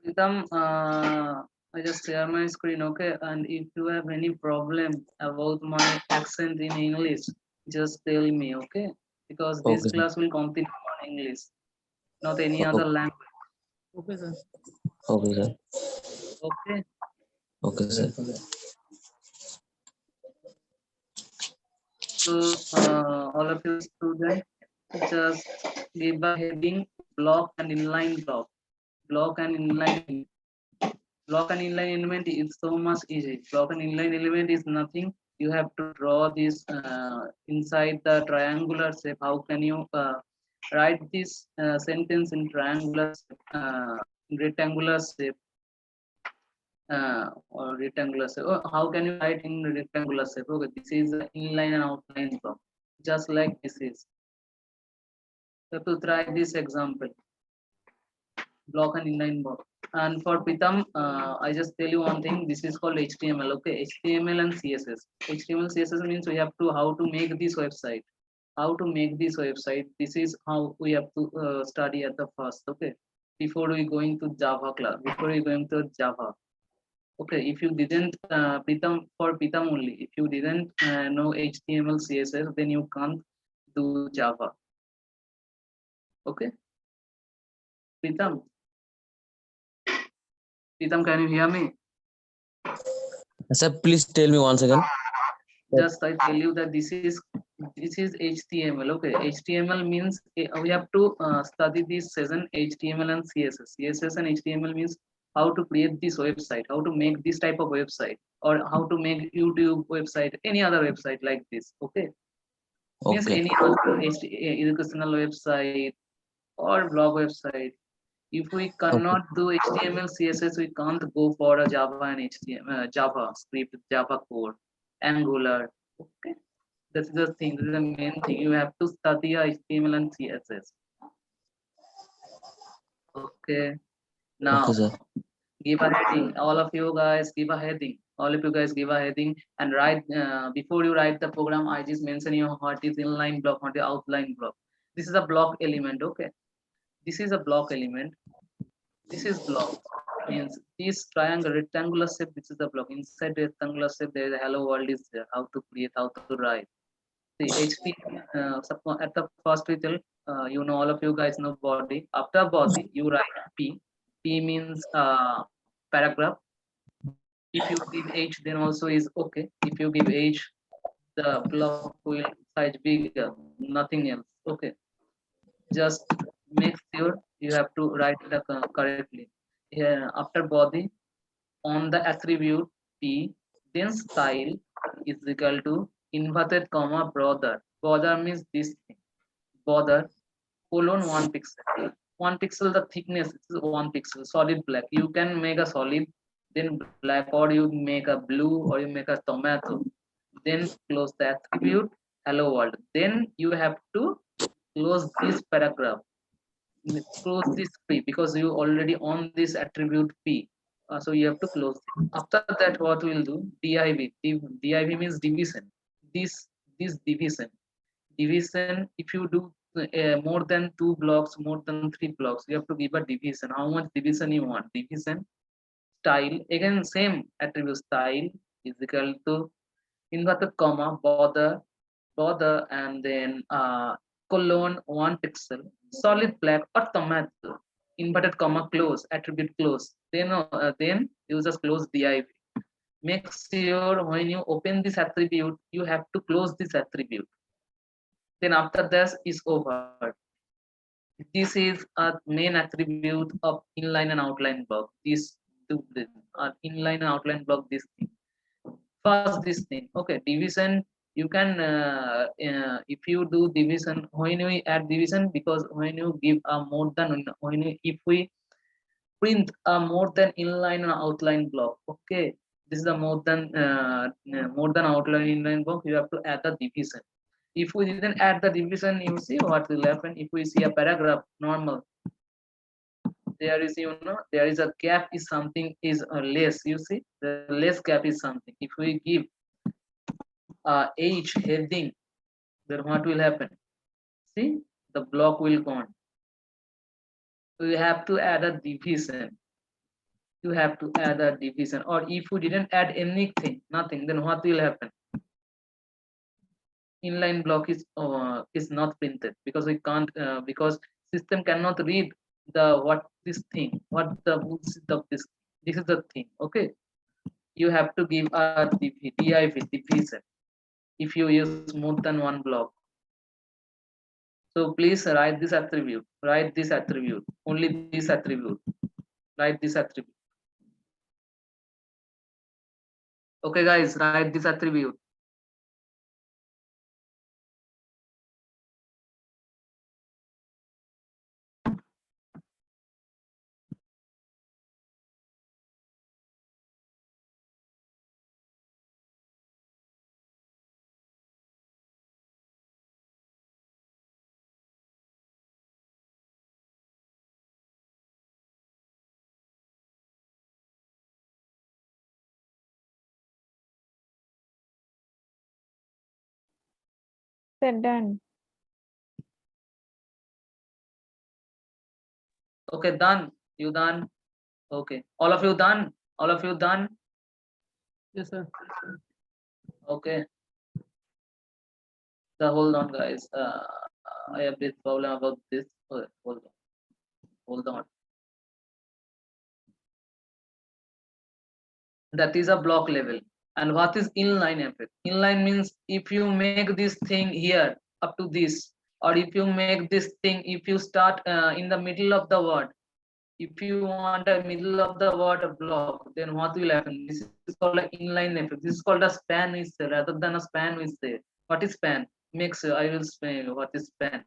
Pritam, I just share my screen, okay? And if you have any problem about my accent in English, just tell me, okay? Because this Okay, sir. class will continue on English, not any Okay, other language. Okay, sir. okay, sir. Okay. Okay, sir. So all of you students, just give a heading: block and inline block. Block and inline. Block and inline element is so much easy. Block and inline element is nothing. You have to draw this inside the triangular shape. How can you write this sentence in triangular shape, rectangular shape, or rectangular shape? Oh, how can you write in rectangular shape? Okay, this is the inline and outline block, just like this is. You have to try this example: block and inline block. And for Pitam, I just tell you one thing. This is called HTML. Okay, HTML and CSS. HTML CSS means we have to how to make this website. How to make this website. This is how we have to study at the first. Okay, before we going to Java class. Before we going to Java. Okay, if you didn't Pitam, for Pitam only. If you didn't know HTML CSS, then you can't do Java. Okay, Pitam. Pitam, can you hear me? Sir, please tell me once again. Just I tell you that this is HTML. Okay, HTML means we have to study this session HTML and CSS. CSS and HTML means how to create this website, how to make this type of website, or how to make YouTube website, any other website like this. Okay, means Okay. any other educational website or blog website. If we cannot do HTML, CSS, we can't go for a Java and HTML, Java script, Java code, Angular. Okay, that's the thing. This is the main thing. You have to study HTML and CSS. Okay. Now, Okay, sir. give a heading. All of you guys give a heading. All of you guys give a heading and write. Before you write the program, I just mention you what is inline block, what is outline block. This is a block element. Okay. This is a block element. This is block. Means this triangle rectangular shape. This is the block. Inside the rectangular shape, there is a hello world is there. How to create, how to write. See, at the first we tell, you know, all of you guys know body. After body, you write P. P means paragraph. If you give H, then also is okay. If you give H, the block will size bigger, nothing else. Okay, just make sure you have to write it correctly. Here, after body, on the attribute P, then style is equal to inverted comma border. Border means this thing. Border colon 1 pixel. 1 pixel, the thickness is 1 pixel, solid black. You can make a solid, then black, or you make a blue, or you make a tomato. Then close the attribute hello world. Then you have to close this paragraph. Close this P because you already on this attribute P. So you have to close it. After that, what we'll do? Div means division. This division. If you do more than 2 blocks, more than 3 blocks, you have to give a division. How much division you want? Division style again same attribute style is equal to inverted comma border and then colon 1 pixel solid black or tomato inverted comma close attribute close then you just close div. Make sure when you open this attribute you have to close this attribute, then after this is over. This is a main attribute of inline and outline block. These two inline and outline block this thing. First this thing. Okay, division you can if you do division, when we add division, because when you give a more than if we print a more than inline and outline block, okay, this is a more than outline inline block, you have to add the division. If we didn't add the division, you see what will happen. If we see a paragraph normal, there is there is a gap is something is less, you see the less gap is something. If we give H heading, then what will happen? See, the block will go on. We have to add a division. you have to add a division. Or if you didn't add anything, nothing, then what will happen? Inline block is not printed because we can't because system cannot read the what this thing, what the rules of this is the thing. Okay, you have to give a div division if you use more than one block. So please write this attribute, only this attribute, write this attribute. Okay guys, write this attribute. They're done. Okay, done. You done? Okay. All of you done? All of you done? Yes, sir. Okay. So hold on, guys. I have this problem about this. Hold on. Hold on. That is a block level. And what is inline effect? Inline means if you make this thing here up to this, or if you make this thing, if you start in the middle of the word, if you want a middle of the word block, then what will happen? This is called an inline effect. This is called a span is there rather than a span is there. What is span? Makes I will explain what is span.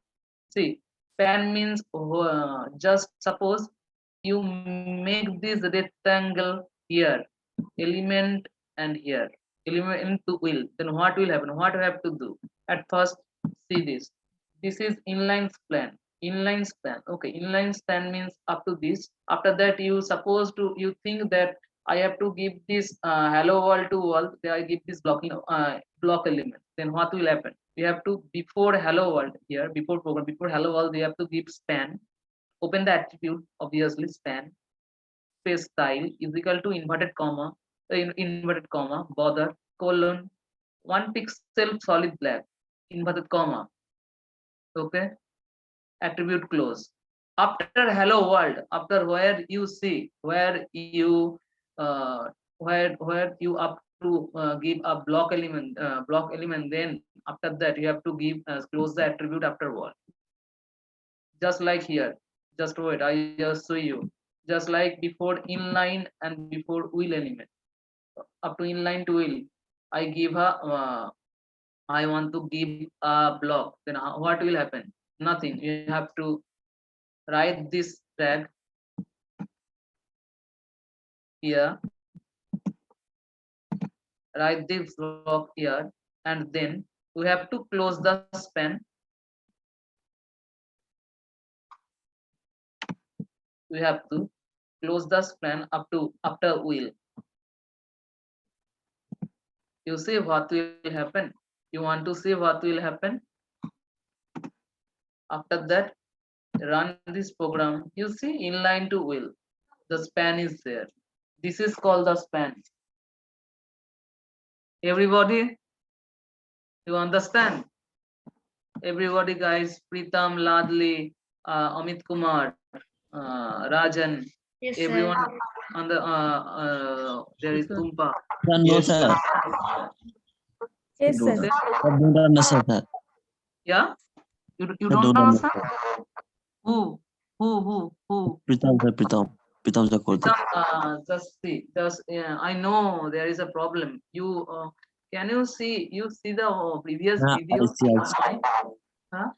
See, span means just suppose you make this rectangle here, element and here, element to will. Then what will happen? What you have to do? At first, see this. This is inline span. Inline span. Okay, inline span means up to this. After that, you suppose to you think that I have to give this hello world to world. Then I give this block element. Then what will happen? We have to before hello world here before program before hello world we have to give span. Open the attribute obviously span space style is equal to inverted comma border colon 1 pixel solid black inverted comma. Okay, attribute close. After hello world, after where you see where you up to give a block element, then after that you have to give close the attribute after word. Just like here, just wait, I just show you. Just like before inline and before will element, up to inline to will, I give a I want to give a block, then what will happen? Nothing. You have to write this tag here, write this block here, and then we have to close the span. We have to close the span up to after will. You see what will happen? You want to see what will happen? After that, run this program. You see inline to will. The span is there. This is called the span. Everybody, you understand? Everybody, guys. Pritam, Ladli, Amit Kumar, Rajan, Yes, everyone on the there is Yes, sir. Tumpa. Sir, no, sir. Yes, sir. Okay. I don't understand, sir. Yeah, you I don't don't understand? understand. Who? Who? Pritam, sir, Pritam. Pritam, sir, Pritam, Korte. just see, just I know there is a problem. You can you see? You see the previous I video? see, I see. Huh?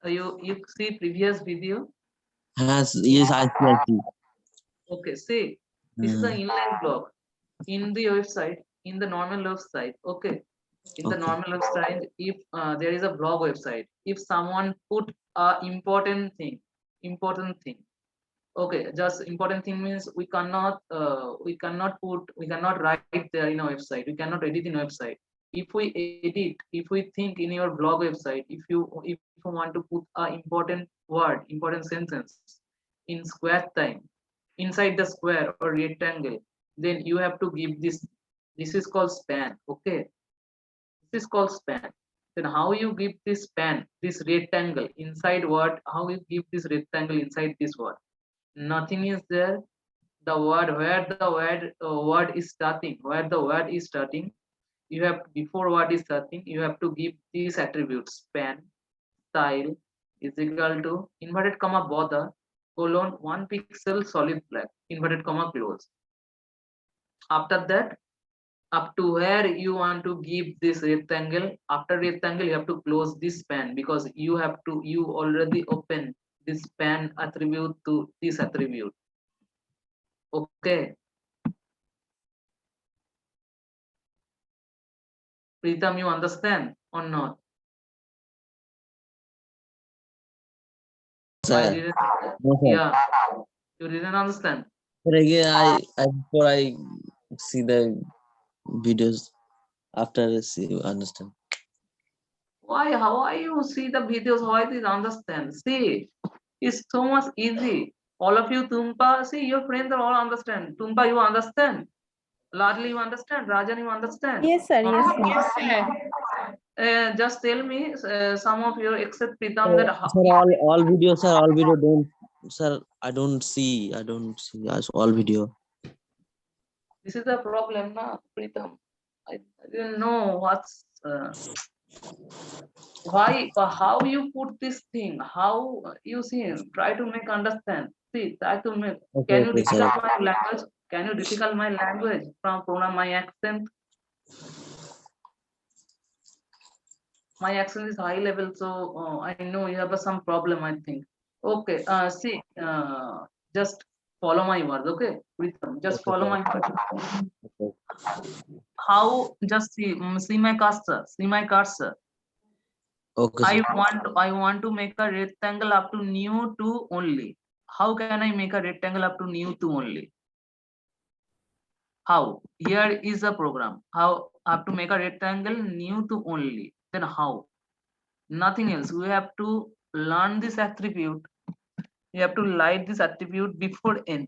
You see previous video? Yes, I see, I see. Okay, see, this is the inline block in the website, in the normal website. Okay, in the Okay. normal website, if there is a blog website, if someone put a important thing. Okay, just important thing means we cannot write there in a website. We cannot edit in a website. If we edit, if we think in your blog website, if you want to put a important word, important sentence in square time inside the square or rectangle, then you have to give this. This is called span. Okay, this is called span. Then how you give this span, this rectangle inside what? How you give this rectangle inside this word? Nothing is there. The word where the word is starting, where the word is starting, you have before word is starting, you have to give these attributes: span, style is equal to inverted comma border colon 1 pixel solid black inverted comma close. After that, up to where you want to give this rectangle, after rectangle you have to close this span, because you already open this span attribute to this attribute. Okay, Pritam, you understand or not? I Sir. didn't. No, sir. Yeah, you didn't understand. Sir, again, before I see the videos, after I see, understand. Why? How are you see the videos? Why did understand? See, it's so much easy. All of you, Tumpa, see your friends are all understand. Tumpa, you understand? Ladli, you understand? Rajan, you understand? Yes, sir. Yes, sir. Yes, sir. Just tell me, some of you except Pritam, Sir, that all videos, sir, all video don't, sir, I don't see all video. this is the problem, na, Pritam. I didn't know what's why, how you put this thing, how you see, try to make understand. See, try to make. Okay, Can you okay, sir. difficult my language? Can you difficult my language from pronoun my accent? My accent is high level, so I know you have some problem, I think. Okay, see, just follow my words, okay? Pritam, just Okay, follow sir. my words. Okay. How, just see, see my cursor, see my cursor. Okay, sir. I want to make a rectangle up to new to only. How can I make a rectangle up to new to only? How? Here is a program. How I have to make a rectangle new to only. Then how? Nothing else. We have to learn this attribute. You have to light this attribute before n.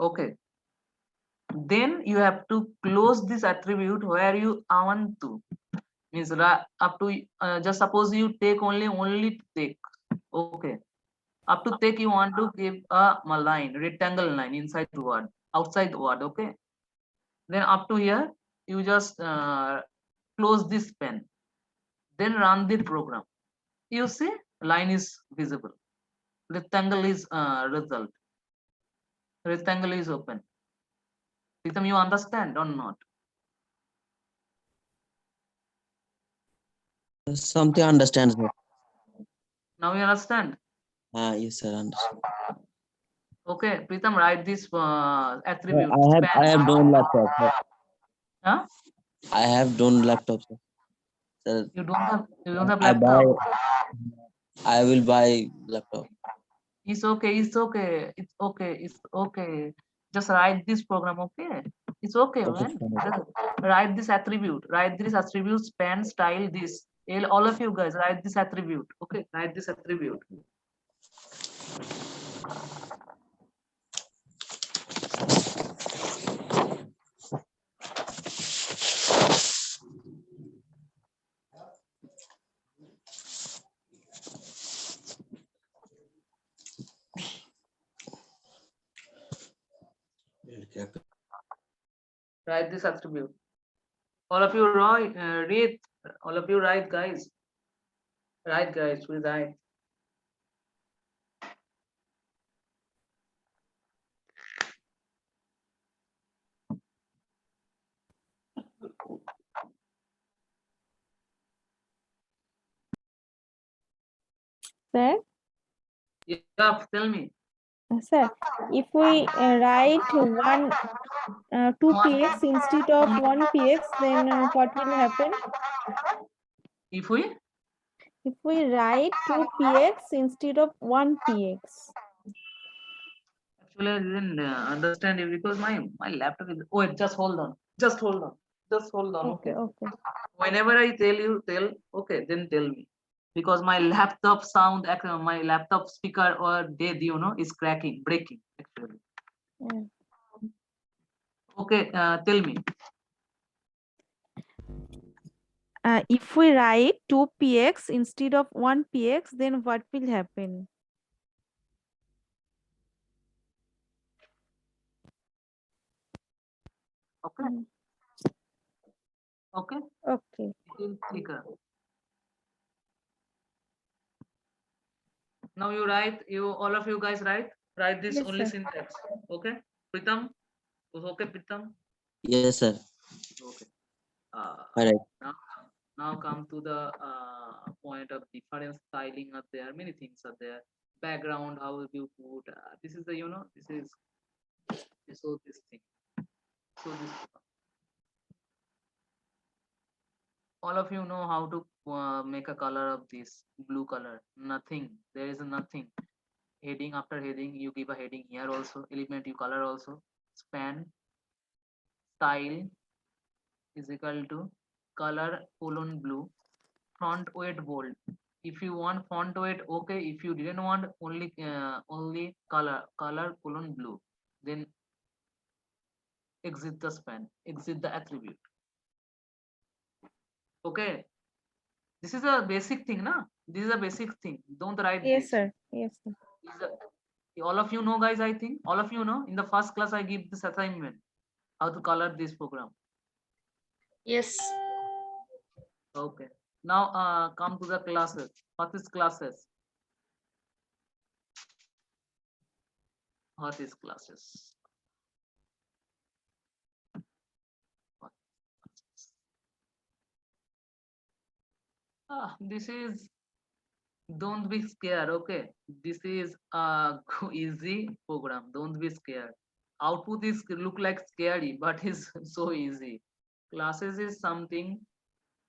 Okay. Then you have to close this attribute where you want to. Means up to just suppose you take only take. Okay. Up to take you want to give a line, rectangle line inside word, outside word. Okay. Then up to here you just close this pen, then run the program. You see line is visible, rectangle is result, rectangle is open. Pritam, you understand or not? Something understand, sir. Now you understand. Yes, sir, understand. Okay, Pritam, write this Sir, attribute I span. have done laptop, sir. Huh? I have done laptop, sir. Sir, You don't have I buy, laptop. I will buy laptop. It's okay, it's okay, it's okay, it's okay. Just write this program, okay? It's okay, Okay, man. sir. Just write this attribute, span, style, this. All of you guys, write this attribute, okay? Write this attribute. Write this attribute. All of you write, read. All of you write, guys. Write, guys, please write. Sir, Yeah, tell me. sir, if we write two px instead of one px, then what will happen? If we If we write two px instead of one px. actually I didn't understand it because my laptop is. Wait, just hold on. Just hold on. Just hold on. Okay, Okay. okay. Whenever I tell you, tell. Okay, then tell me. because my laptop sound, my laptop speaker or dead, is cracking, breaking actually. Mm. Okay, tell me. If we write 2px instead of 1px, then what will happen? Okay, Mm. okay, Okay. it will thicker. Now you write, all of you guys write this Yes, only sir. syntax. Okay, Pritam. Okay, Pritam. Yes, sir. Okay. Uh, All right. now, now come to the point of different styling are there. Many things are there. Background, how will you put? This is the, this is so this thing. So this, all of you know how to make a color of this blue color. Nothing. There is nothing. Heading after heading, you give a heading here also. Element you color also. Span style is equal to color colon blue. Font weight bold. If you want font weight, okay. If you didn't want only color colon blue, then exit the span, exit the attribute. Okay, this is a basic thing, na. This is a basic thing. Don't write Yes, this. sir. Yes, sir. All of you know, guys. I think all of you know. In the first class, I give this assignment how to color this program. Yes. Okay. Now, come to the classes. What is classes? What is classes? This is, don't be scared, okay? This is a easy program. Don't be scared. Output is look like scary, but is so easy. Classes is something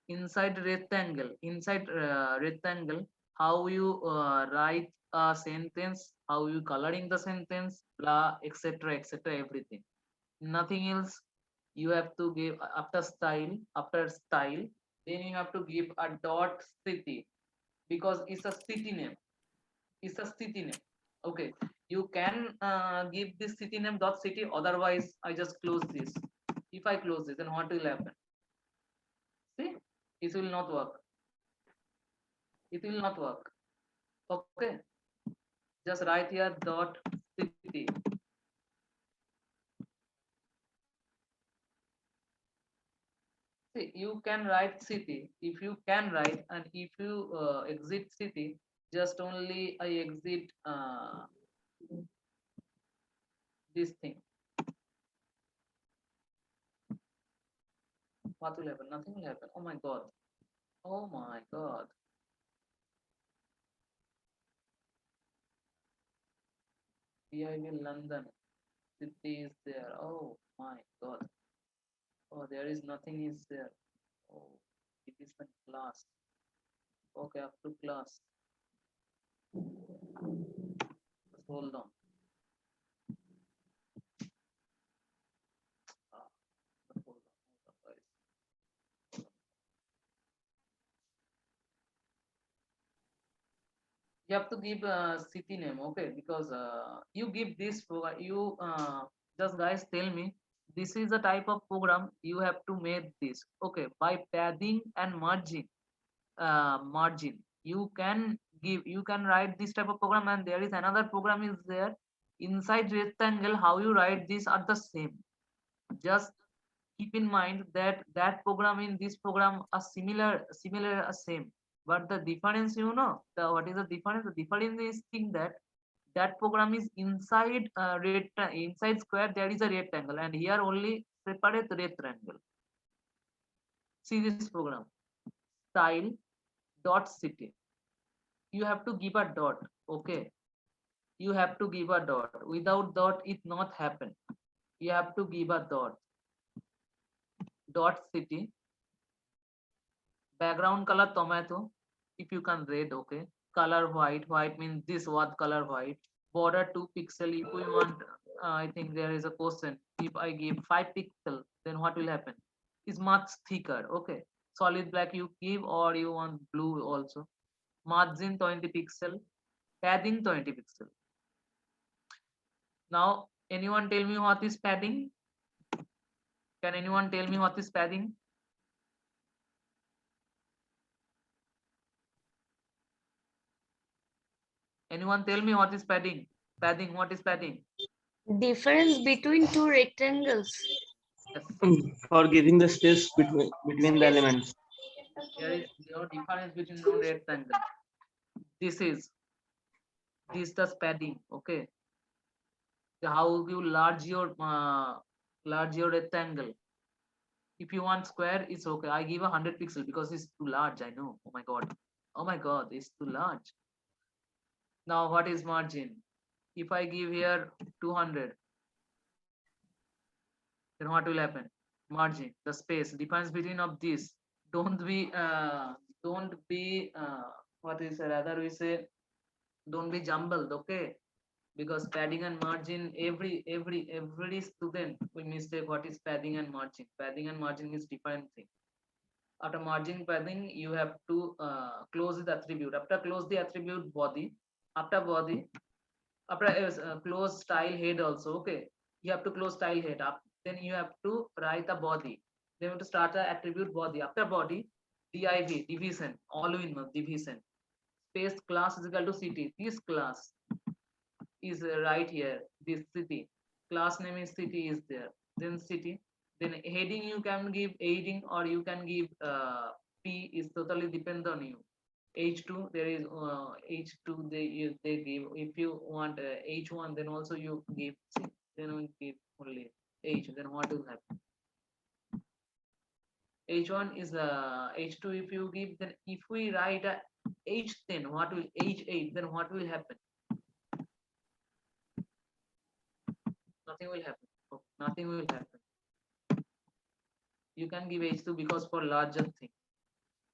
inside rectangle. Inside rectangle, how you write a sentence, how you coloring the sentence, blah, etc., etc., everything. Nothing else. You have to give after style, then you have to give a dot city because it's a city name. It's a city name. Okay, you can give this city name dot city. Otherwise, I just close this. If I close this, then what will happen? See, it will not work. It will not work. Okay, just write here dot city. See, you can write city. If you can write, and if you exit city, just only I exit this thing. What will happen? Nothing will happen. Oh my god. Oh my god. PIV London. City is there. Oh my god. Oh, there is nothing is there. Oh, it is the class. Okay, up to class. Just hold on. Ah, hold on, guys. You have to give a city name, okay? Because you give this you just guys tell me this is a type of program you have to make this, okay? By padding and margin, margin you can write this type of program, and there is another program is there inside rectangle. How you write this are the same. Just keep in mind that that program in this program are similar are same, but the difference, the what is the difference? The difference is thing that that program is inside inside square there is a rectangle, and here only separate rectangle. See this program style dot city. You have to give a dot, okay? You have to give a dot. Without dot it not happen. You have to give a dot city. Background color tomato. If you can read, okay. Color white. White means this what color white. Border 2 pixel. If we want, I think there is a question. If I give 5 pixel, then what will happen? Is much thicker, okay. Solid black you give, or you want blue also. margin 20 pixel, padding 20 pixel. Now, anyone tell me what is padding? Can anyone tell me what is padding? Anyone tell me what is padding? Padding, what is padding? Difference between two rectangles. Yes, For giving the space between the elements. there is no difference between no rectangle. This is the padding. Okay, so how you large your rectangle. If you want square, it's okay. I give 100 pixel because it's too large. I know. Oh my god. Oh my god, it's too large. Now what is margin? If I give here 200, then what will happen? Margin, the space, difference between of this. Don't be what is rather we say, don't be jumbled, okay? Because padding and margin, every student will mistake what is padding and margin. Padding and margin is different thing. After margin padding, you have to close the attribute. After close the attribute body, after body, after close style head also, okay? You have to close style head up. Then you have to write the body. Then you have to start the attribute body. After body, div division, all in one division. Space class is equal to city. This class is right here. This city class name is city is there. Then city. Then heading you can give heading or you can give p is totally depend on you. H2 there is H2 they give. If you want H1 then also you give C. Then we give only H. Then what will happen? H1 is H2 if you give, then if we write H10 what will H8 then what will happen? Nothing will happen. Oh, nothing will happen. You can give H2 because for larger thing.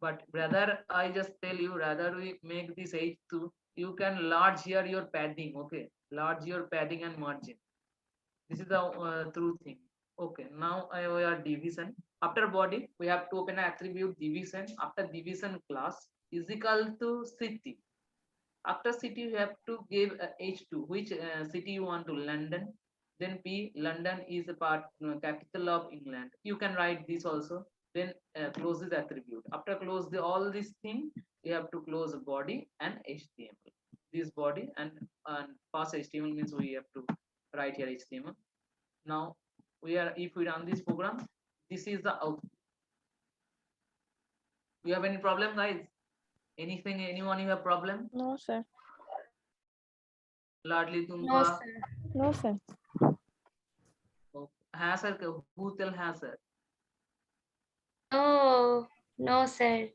But rather I just tell you, rather we make this H2, you can large here your padding, okay? Large your padding and margin. This is the true thing. Okay, now we are division. After body, we have to open an attribute division. After division class is equal to city. After city, you have to give H2. Which city you want to? London. Then P. London is a part capital of England. You can write this also. Then close this attribute. After close all this thing, you have to close body and HTML. This body and pass HTML means we have to write here HTML. Now we are, if we run this program, this is the output. You have any problem, guys? Anything? Anyone you have problem? No, sir. Largely No, तुमका sir. No, sir. हाँ sir, who tell हाँ sir? No, no, sir.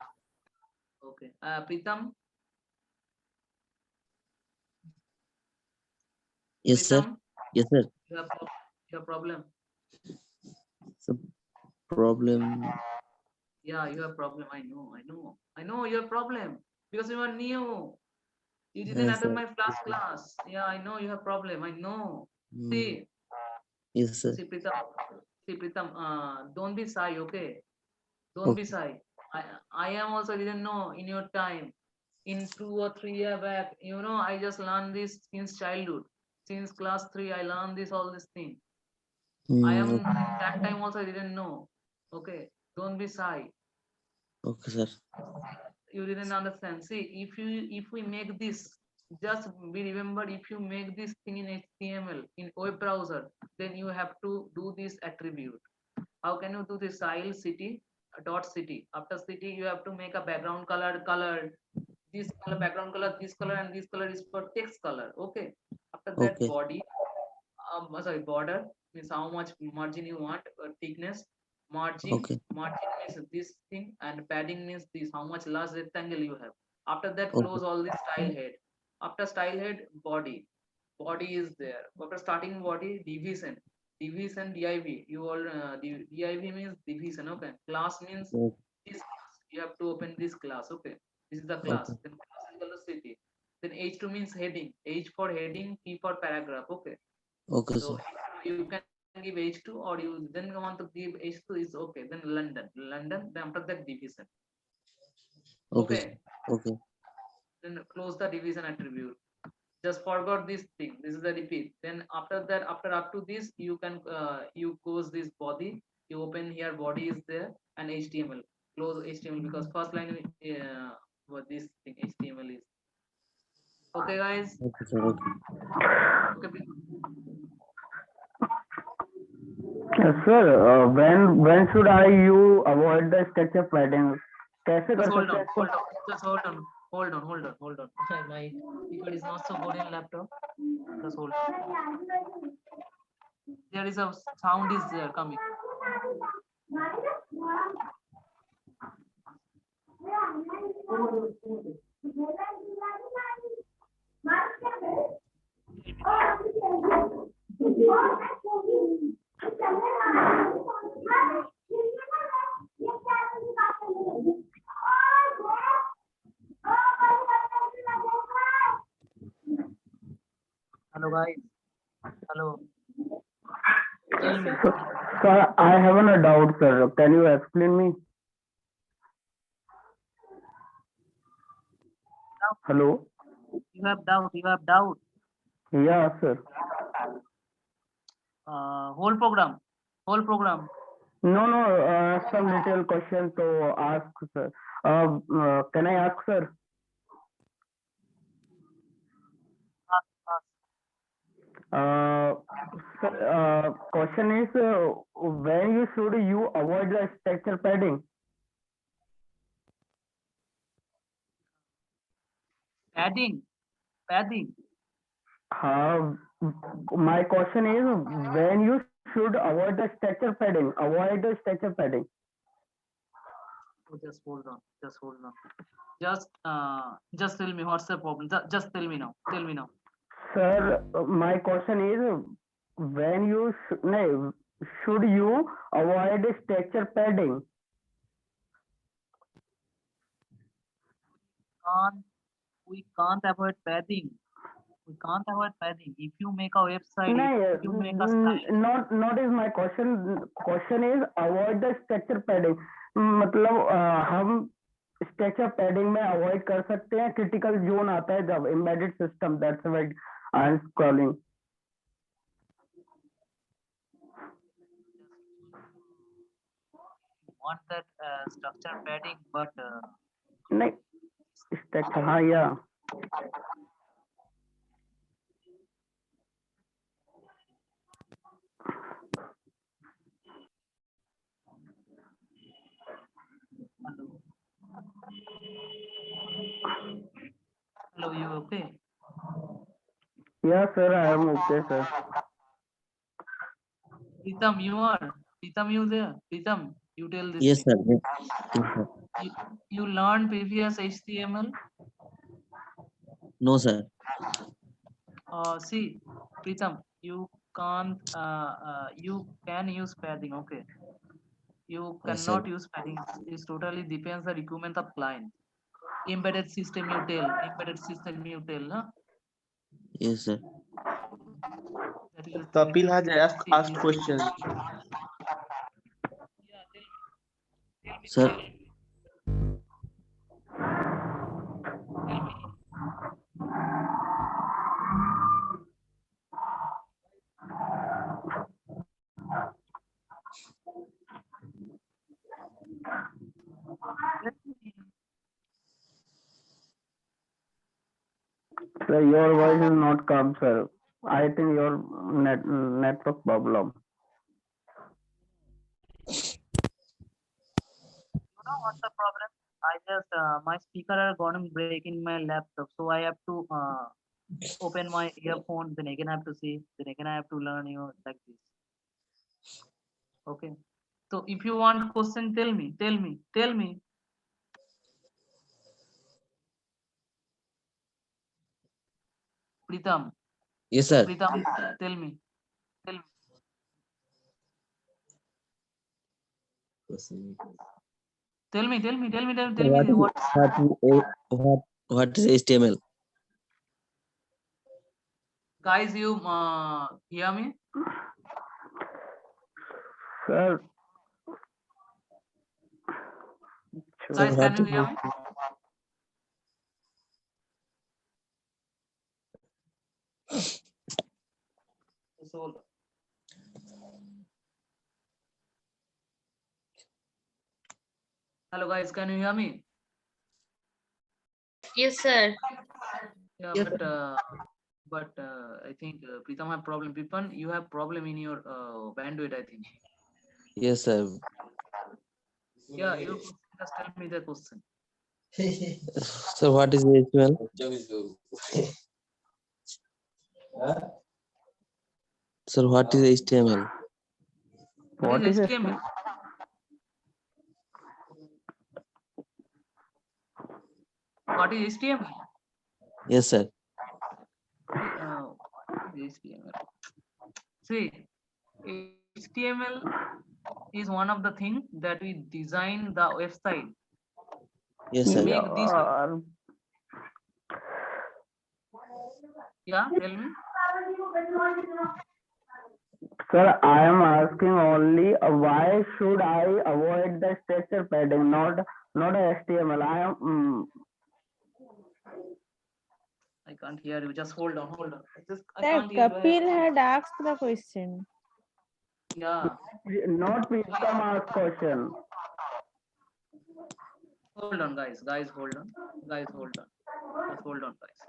Okay. Pritam. Yes, sir. Pritam, Yes, sir. you have problem. So problem. Yeah, you have problem. I know you have problem because you are new. You didn't Yes, attend sir. my last class. Yeah, I know you have problem. I know. See, Yes, sir. see Pritam. See Pritam. Don't be shy. Okay. Don't be Okay. shy. I am also didn't know in your time. In 2 or 3 years back, I just learned this since childhood. Since class 3, I learned this all this thing. I am Okay. that time also I didn't know. Okay, don't be shy. Okay, sir. You didn't understand. See, if we make this, just be remembered, if you make this thing in HTML in web browser, then you have to do this attribute. How can you do this? Style city dot city. After city, you have to make a background color. This color, background color, this color, and this color is for text color. Okay. After that, Okay. body, sorry, border means how much margin you want, thickness, Okay. margin means this thing, and padding means this, how much large rectangle you have. After that, Okay. close all this style head. After style head, body is there. After starting body, division div. You all div means division. Okay. Class means Okay. this class. You have to open this class. Okay. This is the class. Okay. Then class is equal to city. Then H2 means heading. H for heading, P for paragraph. Okay. Okay, So sir. you can give H2 or you then want to give H2 is okay. Then London. Then after that division. Okay, sir. Okay. Okay. then close the division attribute. Just forgot this thing. This is the repeat. Then after that, after up to this, you can you close this body. You open here, body is there, and HTML. Close HTML because first line what this thing HTML is. Okay, guys. Okay, sir. Okay. Okay, please. Sir, when should I you avoid the structure padding? कैसे Just कर hold सकते on, हैं इसको? hold on, just hold on. My speaker is not so good in laptop. Just hold on. There is a sound is there coming. Hello, guys. Hello. Tell me. Sir, I have a doubt, sir. Can you explain me? Hello? You have doubt. You have doubt. Yeah, sir. Whole program. Whole program. No, some little question to ask, sir. Can I ask, sir? Uh, sir, question is, when you should you avoid the structure padding? Padding. Padding. My question is, when you should avoid the structure padding? Avoid the structure padding. Oh, just hold on. Just hold on. Just tell me what's the problem. Just tell me now. Tell me now. Sir, my question is, when you no, should you avoid structure padding? We can't avoid padding. We can't avoid padding. If you make a website, if you make a नहीं, site, not is my question. Question is avoid the structure padding. मतलब हम structure padding में avoid कर सकते हैं. Critical zone आता है जब embedded system. That's why I'm calling. want that structure padding, but नहीं, structure हाँ yeah. hello. Hello, you okay? Yeah, sir, I am okay, sir. Pritam, you there? Pritam, you tell this Yes, thing. sir. Yes, sir. You learned previous HTML? No, sir. See, Pritam, you can't, you can use padding, okay? You Yes, sir. cannot use padding. It totally depends the requirement of client. Embedded system you tell, huh? Yes, sir. That is Kapil has asked see, questions. Sir, Sir, your voice is not come, sir. I think your network problem. You know what's the problem? I just my speaker are gonna break in my laptop, so I have to open my earphone. Then again I have to see. Then again I have to learn. Like this. Okay. So if you want question, tell me. Pritam, yes, sir. tell me. Tell me what. What is HTML? Guys, you hear me? Sir, Guys, what can you hear me? hold on. Hello guys, can you hear me? Yes, sir. Yeah, but I think Pritam have problem. Pipan, you have problem in your bandwidth, I think. Yes, sir. Yeah, you just tell me the question. So what is HTML? Sir, what is HTML? What is HTML? What is HTML? Yes, sir. HTML. See, HTML is one of the things that we design the website. Yes, sir. Make this. Yeah, tell me. Sir, I am asking only why should I avoid the structure padding, not HTML. I can't hear you. Just hold on, hold on. I Sir, can't hear you. Kapil had asked the question. Yeah. Not Pritam asked question. Hold on, guys. Guys, hold on. Guys, hold on. Just hold on, guys.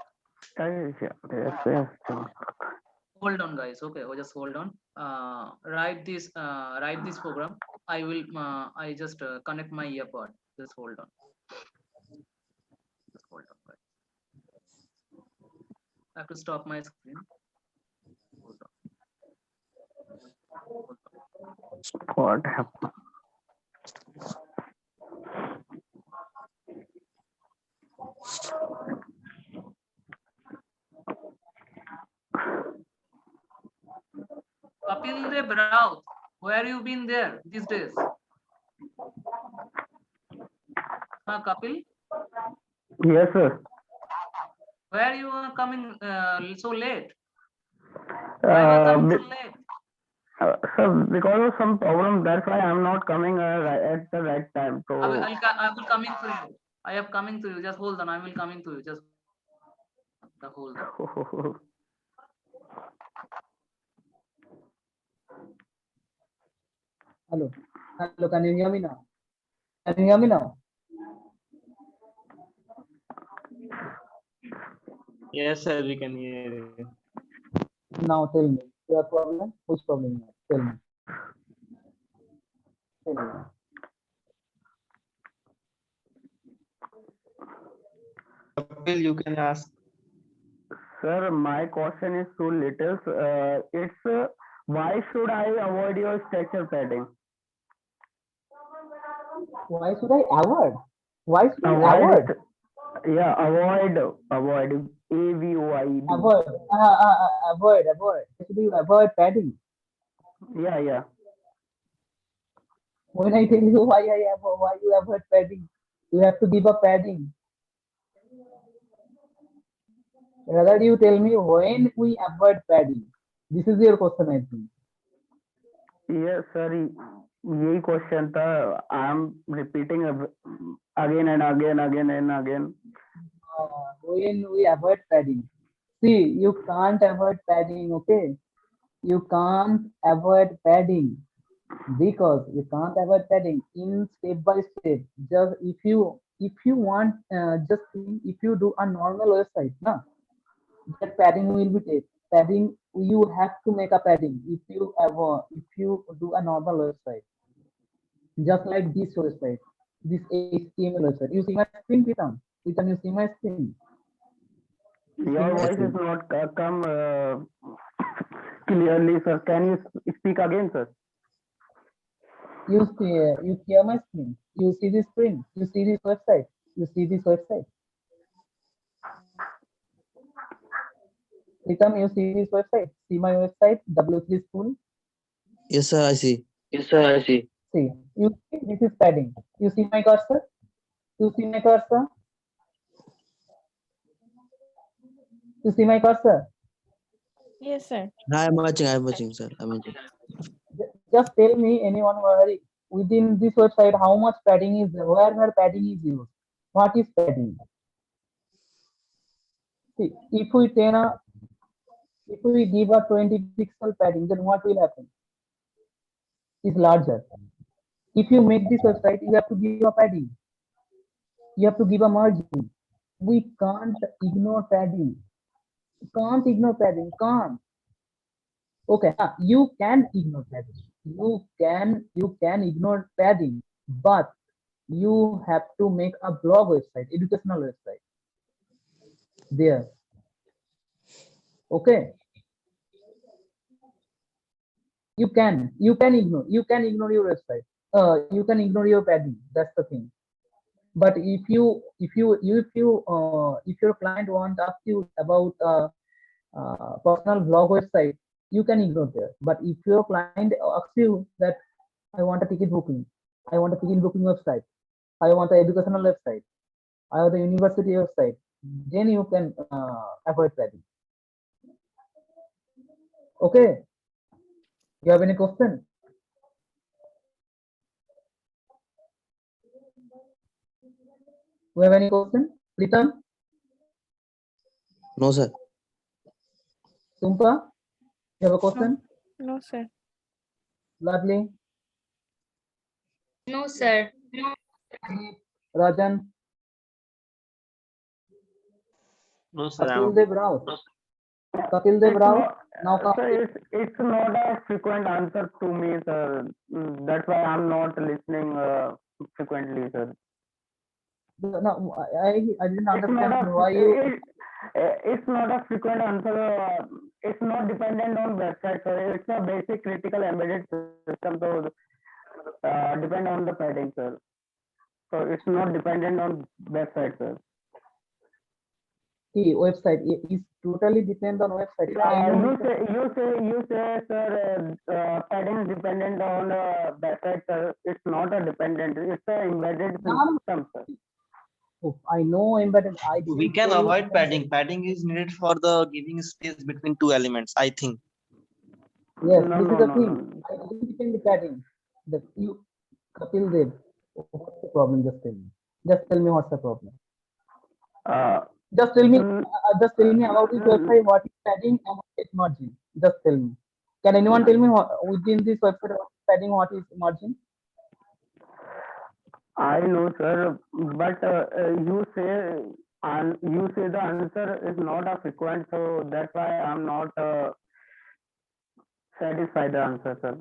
Yes. Hold on, guys. Okay, just hold on. Write this program. I will. I just connect my earpod. Just hold on. Just hold on, guys. I have to stop my screen. Hold on. Hold on. What happened? Kapil Dev Rao, where you been there these days? Kapil, Yes, sir. where you are coming so late? Why you are coming so late? Sir, because of some problem, that's why I'm not coming at the right time. So I will coming to you. I am coming to you. Just hold on. I will coming to you. Just hold on. Hello. Hello. Can you hear me now? Can you hear me now? Yes, sir, we can hear you. Now tell me. Your problem? Which problem? Tell me. Tell me. Kapil, you can ask. Sir, my question is too little. It's why should I avoid your structure padding? Why should I avoid? Why should I Avoid avoid? it. Yeah, avoid. AVOID. Avoid. Avoid. Why should you avoid padding? Yeah. When I tell you why you avoid padding, you have to give up padding. Rather, you tell me when we avoid padding. This is your question, I think. Yes, sir. यही question था. I am repeating again and again. When we avoid padding. See, you can't avoid padding, okay? You can't avoid padding because you can't avoid padding in step by step. Just if you want, just think, if you do a normal website, na, that padding will be take. Padding, you have to make a padding if you do a normal website, just like this website, this HTML website. You see my screen, Pritam? Pritam, you see my screen? Your voice is not come clearly, sir. Can you speak again, sir? You hear my screen. You see this screen. You see this website. You see this website. Pritam, you see this website. See my website, W3 School. Yes, sir. I see. See, you see this is padding. You see my cursor. You see my cursor. You see my cursor. Yes, sir. I'm watching, sir. I'm watching. Just tell me, anyone within this website, how much padding is there? Where padding is used? What is padding? See, if we If we give a 20 pixel padding, then what will happen? Is larger. If you make this website, you have to give a padding. You have to give a margin. We can't ignore padding. Can't ignore padding. Can't. Okay, you can ignore padding. You can ignore padding, but you have to make a blog website, educational website. There. Okay. You can ignore your website. You can ignore your padding. That's the thing. But if your client want ask you about personal blog website, you can ignore there. But if your client asks you that I want a ticket booking, I want a ticket booking website, I want an educational website, I want a university website, then you can avoid padding. Okay. You have any question? You have any question? Pritam, No, sir. Tumpa, you have a question? No, sir. Lovely. No, sir. Rajan, No, sir. Kapil Dev Rao. Kapil Dev It's Rao. not, Now come. sir, it's not a frequent answer to me, sir. That's why I'm not listening frequently, sir. No, I didn't It's not understand a why you. it's not a frequent answer. It's not dependent on website, sir. It's a basic critical embedded system, so depend on the padding, sir. So it's not dependent on website, sir. See, website is totally depend on website. I know You say, sir, padding is dependent on website, sir. It's not a dependent. It's an embedded system, sir. I know embedded. I We didn't can say you avoid dependent. padding. Padding is needed for the giving space between two elements, I think. Yes, No, this no, is the no, thing. no. I didn't depend the padding. The you Kapil Dev. What's the problem? Just tell me. Just tell me what's the problem. Uh, Just tell me. mm, Just tell me about this website. What is padding and what is margin? Just tell me. Can anyone tell me what, within this website what is padding, what is margin? I know, sir, but you say the answer is not a frequent, so that's why I'm not satisfied the answer, sir.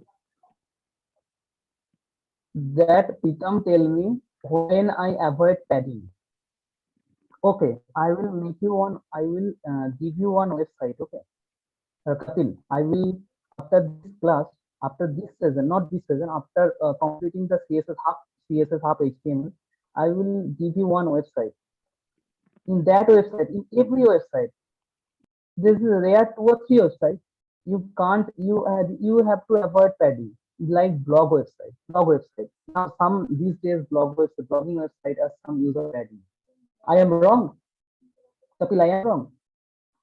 That Pritam tell me when I avoid padding. Okay, I will make you one. I will give you one website. Okay, Kapil, I will after this class, after this session, not this session, after completing the CSS half HTML, I will give you one website. In that website, in every website, this is rare 2 or 3 websites. You have to avoid padding like blog website. Blog website. Now some these days blogging website has some use of padding. I am wrong. Kapil, I am wrong.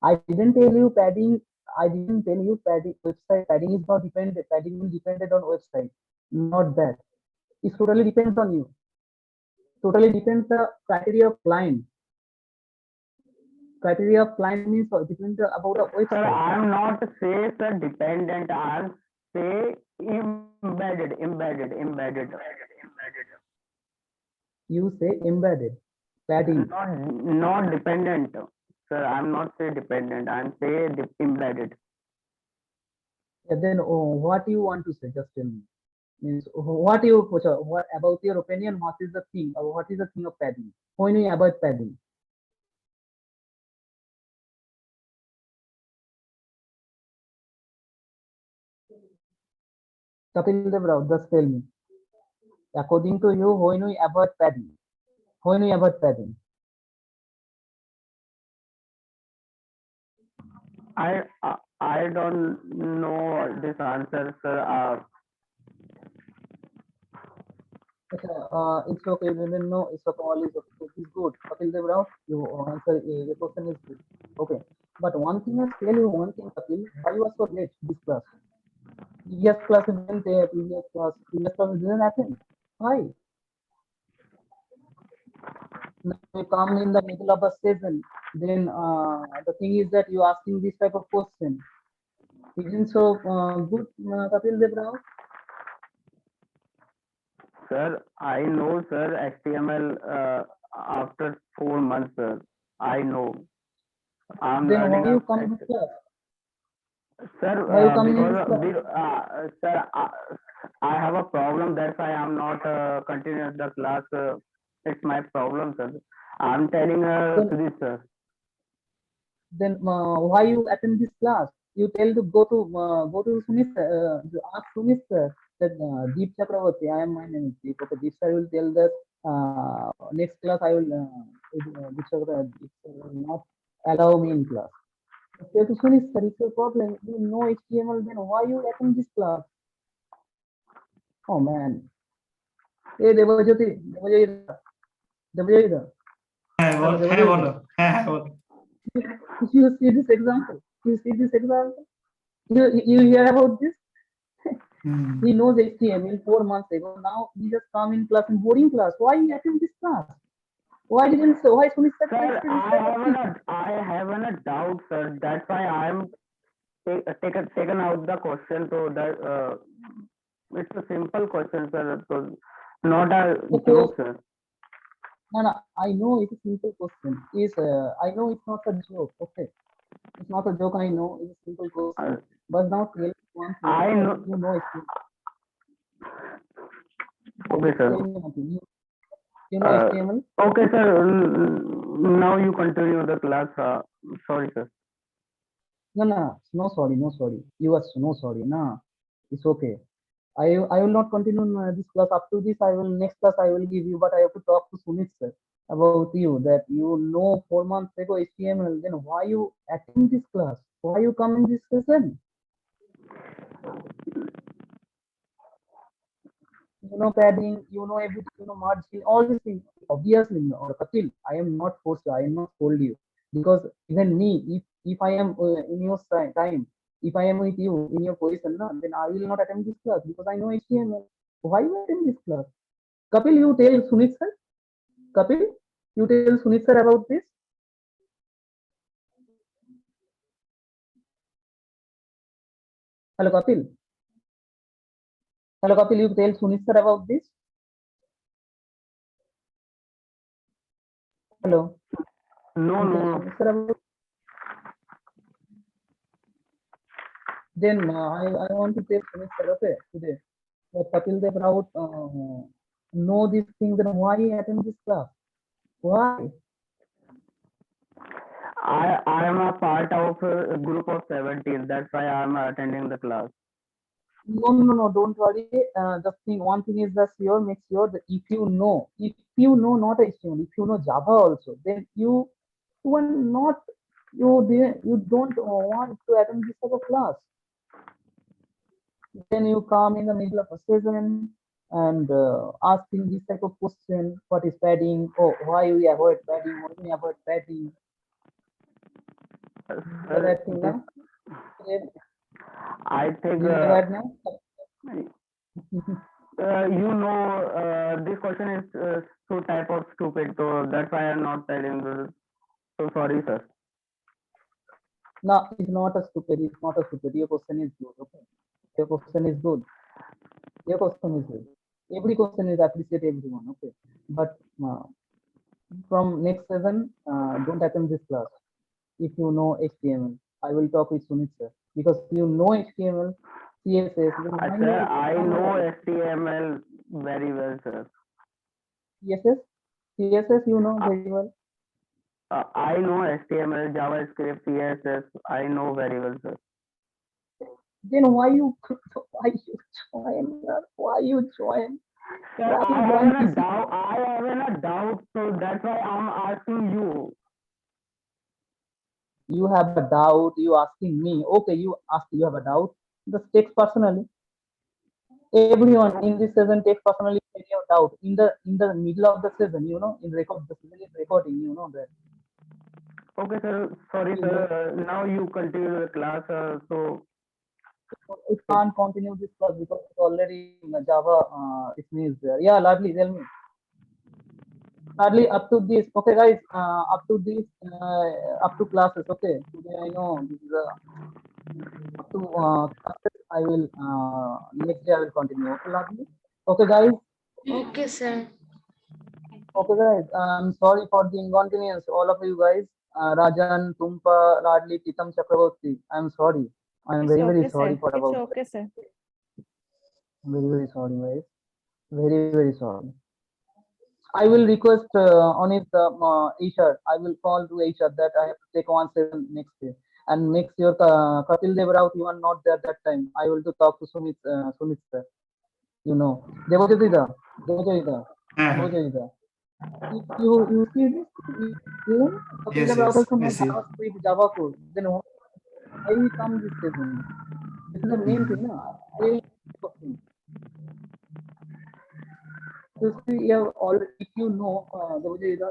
I didn't tell you padding. I didn't tell you padding website padding is not dependent. Padding will dependent on website. Not that. It totally depends on you. Totally depends the criteria of client. Criteria of client means depends about a Sir, website. I'm not say sir dependent. I'm say embedded. You say embedded padding. Not dependent. Sir, I'm not say dependent. I'm say embedded. Yeah, then what you want to say? Just tell me. Means what about your opinion? What is the thing? Or what is the thing of padding? When you avoid padding? Kapil Dev Rao, just tell me. According to you, when we avoid padding? When we avoid padding? I don't know this answer, sir. It's okay. You didn't know. It's okay. All is okay. It's good. Kapil Dev Rao, you answer. Your question is good. Okay. But one thing I tell you one thing, Kapil. Why you are so late this class? Previous class didn't there. Previous class didn't happen. Why? Now you come in the middle of a session. Then the thing is that you asking this type of question. Isn't so good, Kapil Dev Rao? Sir, I know, sir, HTML after 4 months, sir. I know. I'm Then why learning you a come this class? sir Why you coming in because this class? sir, I have a problem. That's why I'm not continuing the class. It's my problem, sir. I'm telling Then to this, sir. why you attend this class? You tell to go to Sunit sir, you ask Sunit sir that Deep Chakravarti, I am my name is Deep. Okay, Deep sir will tell that next class I will Deep sir will not allow me in class. Tell to Sunit sir, it's your problem. You know HTML, then why you attend this class? Oh man. Hey Devajyoti, Devajyoti, Devajyoti, হ্যাঁ hello হ্যাঁ Devajyoti. বলো, হ্যাঁ হ্যাঁ বলো। You see this example? You see this example? You hear about this? Hmm. He knows HTML 4 months ago. Now he just come in class in boarding class. Why he attend this class? Why didn't so? Why Sunit sir Sir, explain this type of thing? I have a doubt, sir. That's why I'm taken out the question. So that it's a simple question, sir. So not a Okay, joke, sir. no, I know it's a simple question. Is I know it's not a joke. Okay, it's not a joke. I know it's a simple question. Uh, But now tell me one thing. I Okay, know. you know HTML. Okay, Okay, just sir. tell me one thing. You know Uh, HTML? okay, sir. Now you continue the class. Sorry, sir. No, sorry, no, sorry. You are no sorry. Nah, it's okay. I will not continue this class. Up to this, I will next class I will give you. But I have to talk to Sunit sir about you that you know 4 months ago HTML. Then why you attend this class? Why you come in this session? You know padding, you know everything, you know margin, all these things. Obviously, or Kapil, I am not forced. I am not told you because even me, if I am in your time, if I am with you in your position, no, then I will not attend this class because I know HTML. Why you attend this class? Kapil, you tell Sunit sir. Kapil, you tell Sunit sir about this. Hello, Kapil. Hello, Kapil, you tell Sunit sir about this. Hello, No, you tell no. Sunit sir about. Then I want to tell Sunit sir, okay, today. Kapil Dev Raut know this thing, then why he attend this class? Why? I am a part of a group of 17. That's why I am attending the class. No, don't worry. The thing, one thing is that sure, make sure that if you know not HTML, if you know Java also, then you are not, you don't want to attend this type of class. Then you come in the middle of a session and asking this type of question, what is padding? Oh, why we avoid padding? Why we avoid padding? Hear Sir, that thing this now? Yes. I think You hear that now? this question is so type of stupid. So that's why I'm not telling this. So sorry, sir. No, it's not a stupid. It's not a stupid. Your question is good. Okay. Your question is good. Your question is good. Every question is appreciate everyone. Okay. But from next season, don't attend this class. If you know HTML, I will talk with Sunit sir because you know HTML, CSS. Then why Sir, you I come know attend HTML very well, sir. CSS? CSS you know very well. I know HTML, JavaScript, CSS. I know very well, sir. Then why you why you join? Why you join? Sir, Why I you have join a PC? doubt. I have a doubt, so that's why I'm asking you. You have a doubt. You asking me. Okay, you ask. You have a doubt. Just take personally. Everyone in this season take personally any doubt in the middle of the season. You know, in record the season is recording. You know that. Okay, sir. Sorry, You sir. know, Now you continue the class. So we can't continue this class because it's already Java. It means there. Yeah, Ladli, tell me. Ladli, up to this. Okay, guys. Up to this. Up to classes. Okay. Today I know this is a To I will next day I will continue. Okay, lovely. Okay, guys. Okay, sir. Okay, guys. I'm sorry for the inconvenience, all of you guys. Rajan, Tumpa, Radli, Titam, Chakraborty. I'm sorry. I'm It's very okay, sorry sir. for It's about that. okay, sir. Very sorry, guys. Very sorry. I will request on his HR. I will call to HR that I have to take 1/7 next day. And make sure Kapil Dev Rao, you are not there that time. I will to talk to Sumit sir. You know, Devajita, Devajita, Uh-huh. Devajita. If you see this, if you Kapil Yes, Dev Rao yes, also I know see. JavaScript, Java code, then why he come this 7? This is the main thing, Mm. na? I will you see, you have already, if you know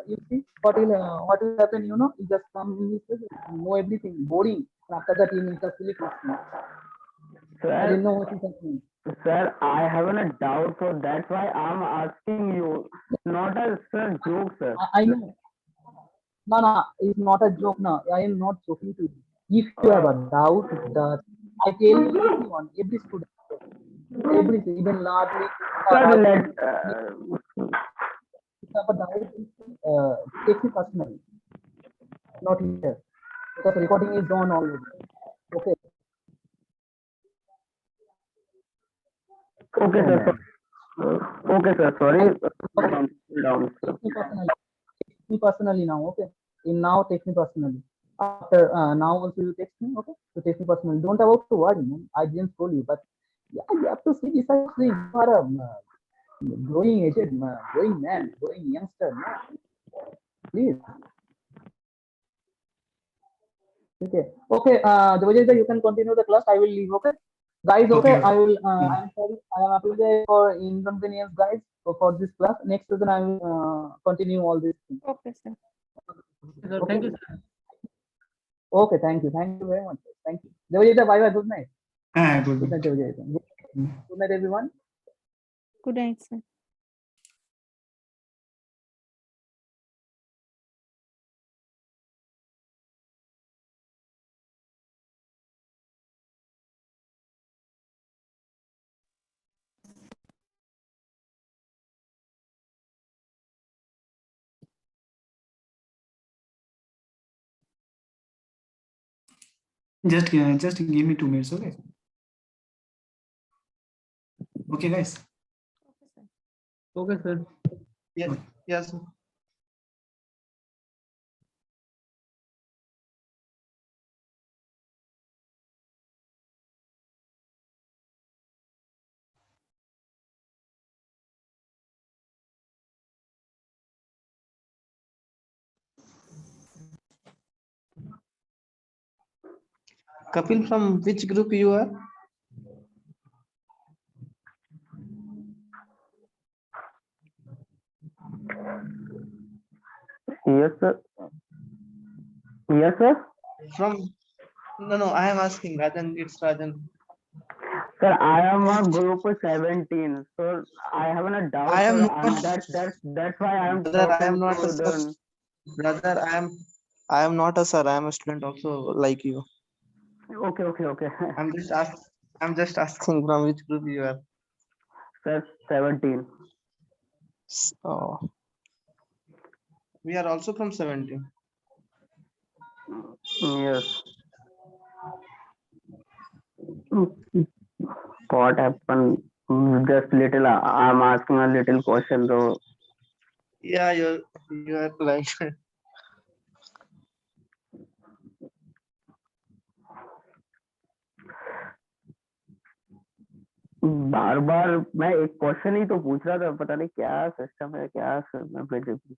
you see what will happen, you know, you just come in this place, know everything, boring. And after that, you need a silly question. I didn't Sir, know what is happening. sir, I have a doubt, so that's why I'm asking you. Not a sir joke, sir. I know, no, it's not a joke. No, I am not joking to you. If you have a Uh, doubt, that I tell you, everyone, every student, everything, even largely, sir, Raju, let if you have a doubt, take me personally, not here, because recording is on already. Okay, okay, no sir. man. Okay, sir. Sorry. Okay, okay. Down, down, sir. Take me personally. Take me personally now, okay? In now, take me personally. After now, also you text me, okay? So take me personally. Don't about to worry, man. I didn't told you, but yeah, you have to see this as you are a growing aged, growing man, growing youngster, no? Please. Okay. Okay, Devajita, you can continue the class. I will leave, okay? Guys, okay, Okay, I okay. will, Mm. I'm sorry, I am apologize for inconvenience, guys, for this class. Next season, I will continue all these things, Okay, sir. Sir, okay? thank you, sir. Okay, thank you very much. Thank you. Devajita, bye bye. Good night. Good. Good night, Devajita. Mm. Good night, everyone. Good night, sir. Just give me 2 minutes, okay? Okay, guys. Okay, sir. Okay, sir. Yes, yes. Kapil, from which group you are? Yes, sir. Yes, sir. From no, I am asking Rajan. It's Rajan. Sir, I am a group of 17. So I have a doubt, I am sir. not, That's why I am brother. I am talking not a to sir. the. Brother, I am not a sir. I am a student also like you. Okay. I'm just ask. I'm just asking from which group you are. Sir, 17. Oh, we are also from 17. Yes. What happened? Just little. I'm asking a little question though. Yeah, you are right. बार बार मैं एक question ही तो पूछ रहा था, पता नहीं क्या system है, क्या बीजेपी।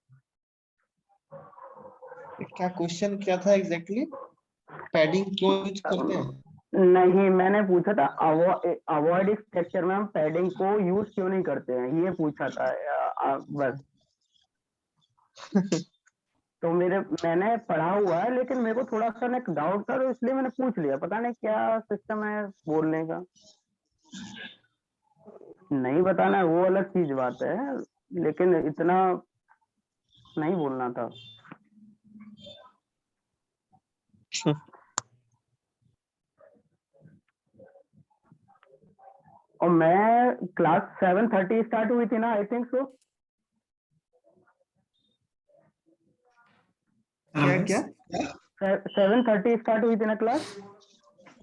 क्या क्वेश्चन क्या था एग्जैक्टली? पैडिंग क्यों यूज करते हैं? नहीं, मैंने पूछा था अवॉइड स्ट्रक्चर में हम पैडिंग को यूज क्यों नहीं करते हैं, ये पूछा था बस। तो मैंने पढ़ा हुआ है, लेकिन मेरे को थोड़ा सा एक डाउट था, तो इसलिए मैंने पूछ लिया। पता नहीं क्या सिस्टम है बोलने का। नहीं बताना है वो अलग चीज बात है, लेकिन इतना नहीं बोलना था। और मैं क्लास 7:30 स्टार्ट हुई थी ना, आई थिंक सो। क्या क्या 7:30 स्टार्ट हुई थी ना क्लास,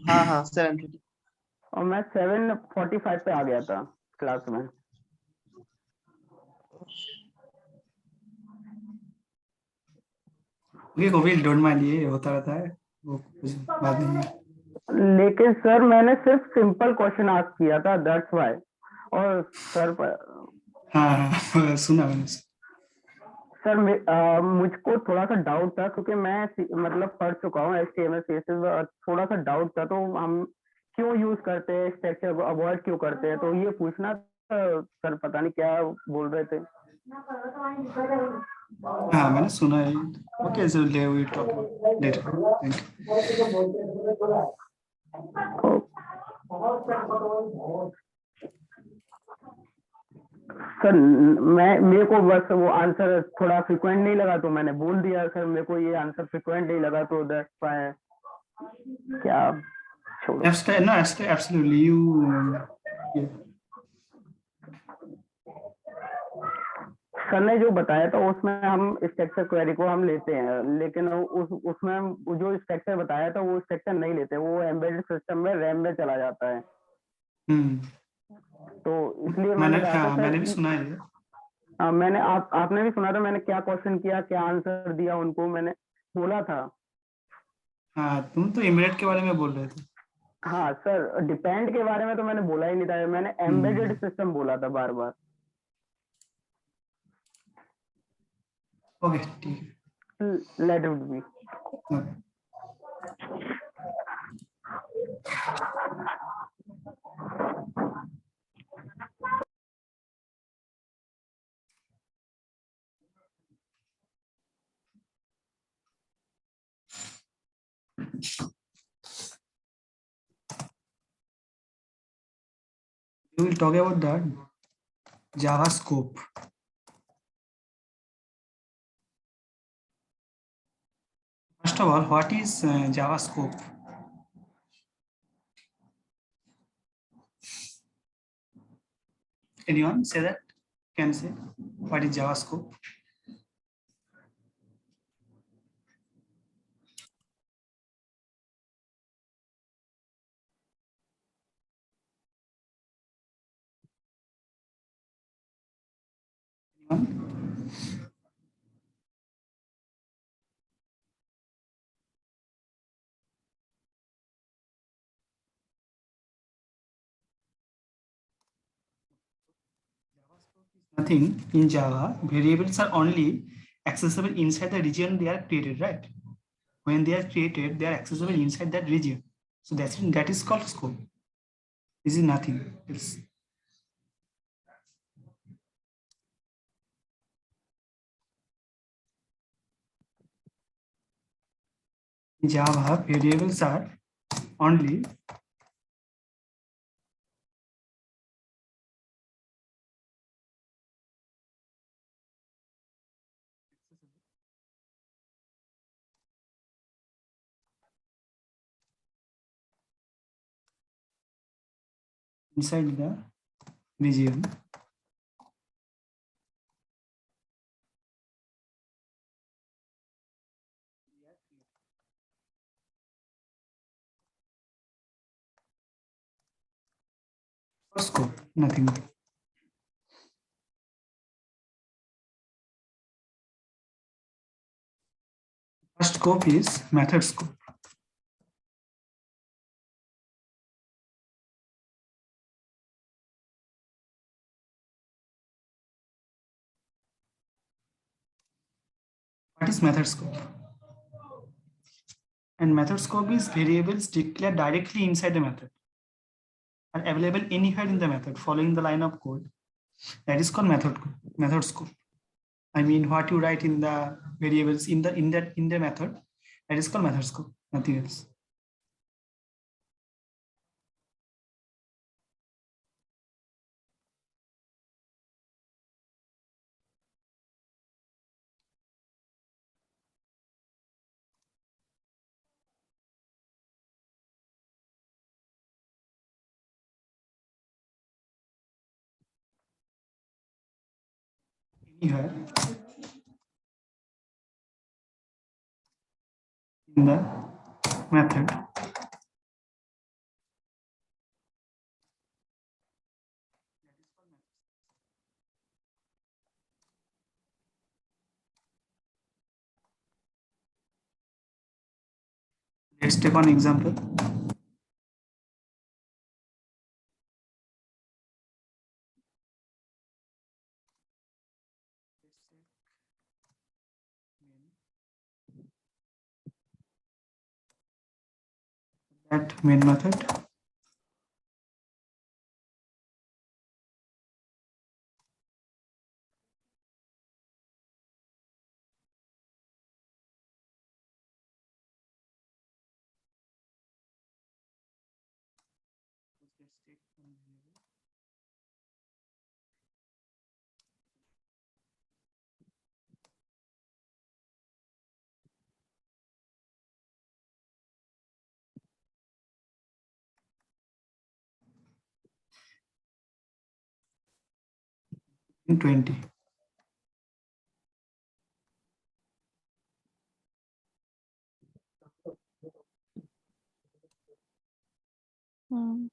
हाँ हाँ 7:30 और मैं 7:45 पे आ गया था क्लास में। ओके कोविल डोंट माइंड, ये होता रहता है, वो कुछ बात नहीं है। लेकिन सर मैंने सिर्फ सिंपल क्वेश्चन आस्क किया था, दैट्स व्हाई। और सर हाँ हाँ सुना मैंने। सर मुझको थोड़ा सा डाउट था, क्योंकि मैं मतलब पढ़ चुका हूँ HTML CSS, थोड़ा सा डाउट था, तो हम क्यों यूज करते हैं स्ट्रक्चर को, अवॉइड क्यों करते हैं, तो ये पूछना था सर, पता नहीं क्या बोल रहे थे। हाँ मैंने सुना है। Okay so we talk about later, thank sir मेरे को बस वो आंसर थोड़ा फ्रिक्वेंट नहीं लगा, तो मैंने बोल दिया सर, मेरे को ये आंसर फ्रिक्वेंट नहीं लगा, तो दैट्स व्हाई। क्या छोड़ो। You. No absolutely you. Sir ने जो बताया था उसमें हम स्ट्रक्चर क्वेरी को हम लेते हैं, लेकिन उसमें वो जो स्ट्रक्चर बताया था वो स्ट्रक्चर नहीं लेते, वो एम्बेडेड सिस्टम में रैम में चला जाता है। तो इसलिए मैंने मैंने कहा था हाँ सर, मैंने भी सुना है ये। मैंने आपने भी सुना था, मैंने क्या क्वेश्चन किया, क्या आंसर दिया उनको, मैंने बोला था। हाँ तुम तो इमिडिएट के बारे में बोल रहे थे। हाँ सर, डिपेंड के बारे में तो मैंने बोला ही नहीं था, मैंने एम्बेडेड सिस्टम बोला था बार बार। ओके ठीक लेट इट बी। है। We will talk about that Java scope. First of all, what is Java scope? Anyone say that? Can say what is Java scope? Anyone? Nothing in Java. Variables are only accessible inside the region they are created, right? When they are created, they are accessible inside that region. So that is called scope. This is nothing else. In Java, variables are only inside the region. For scope, nothing. First scope is method scope. What is method scope? And method scope is variables declared directly inside the method are available anywhere in the method following the line of code. That is called method scope. I mean, what you write in the variables in the method, that is called method scope, nothing else. anywhere in the method. Let's take one example. That main method. Let's take one variable. In 20. Hmm.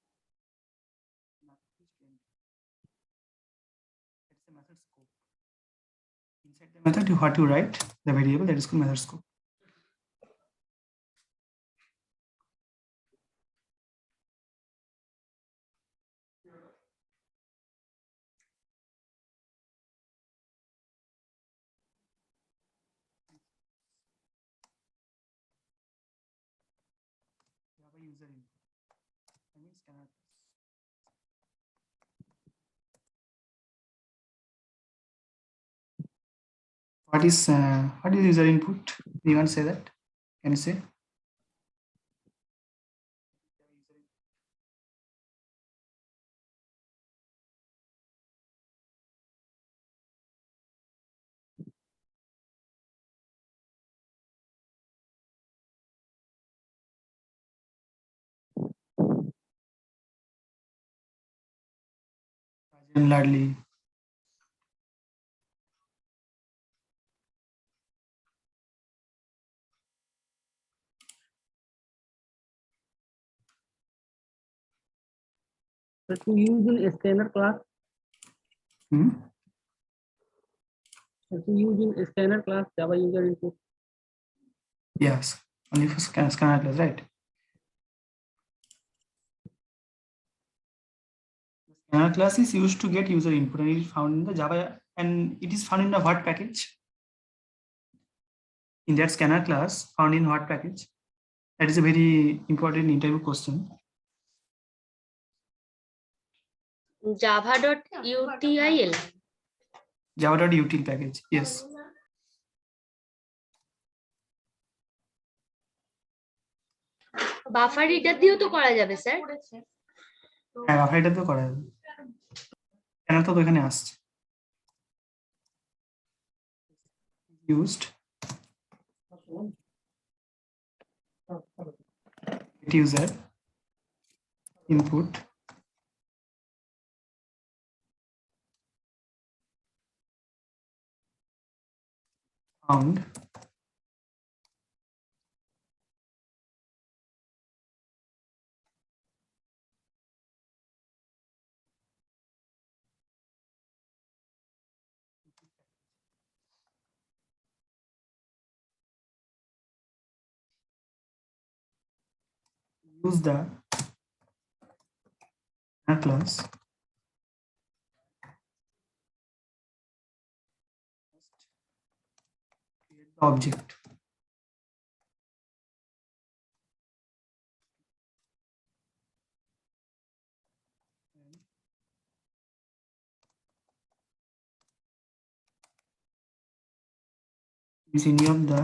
That's the method scope. Inside the method, what you write, the variable that is called method scope. Java user input. I mean scanner. What is user input? Anyone say that? Can you say? Ladly. But to use in scanner class, Hmm? to use in scanner class Java user input. Yes, only for scanner class, right? Scanner class is used to get user input and it is found in the Java, and it is found in the what package? In that scanner class, found in what package? That is a very important interview question. Java.util. Java.util package, yes. Buffer reader দিয়েও তো করা যাবে sir. হ্যাঁ, buffer reader তো করা যাবে। কেন তো এখানে আসছে। Used user input found use the class create the object. Is any of the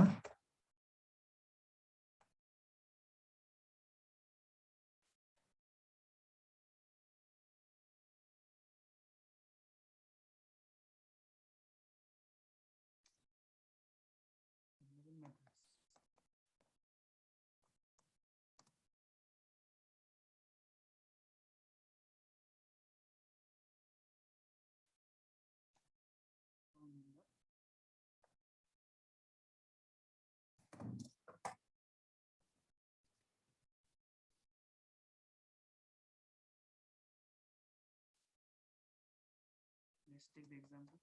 let's take the example.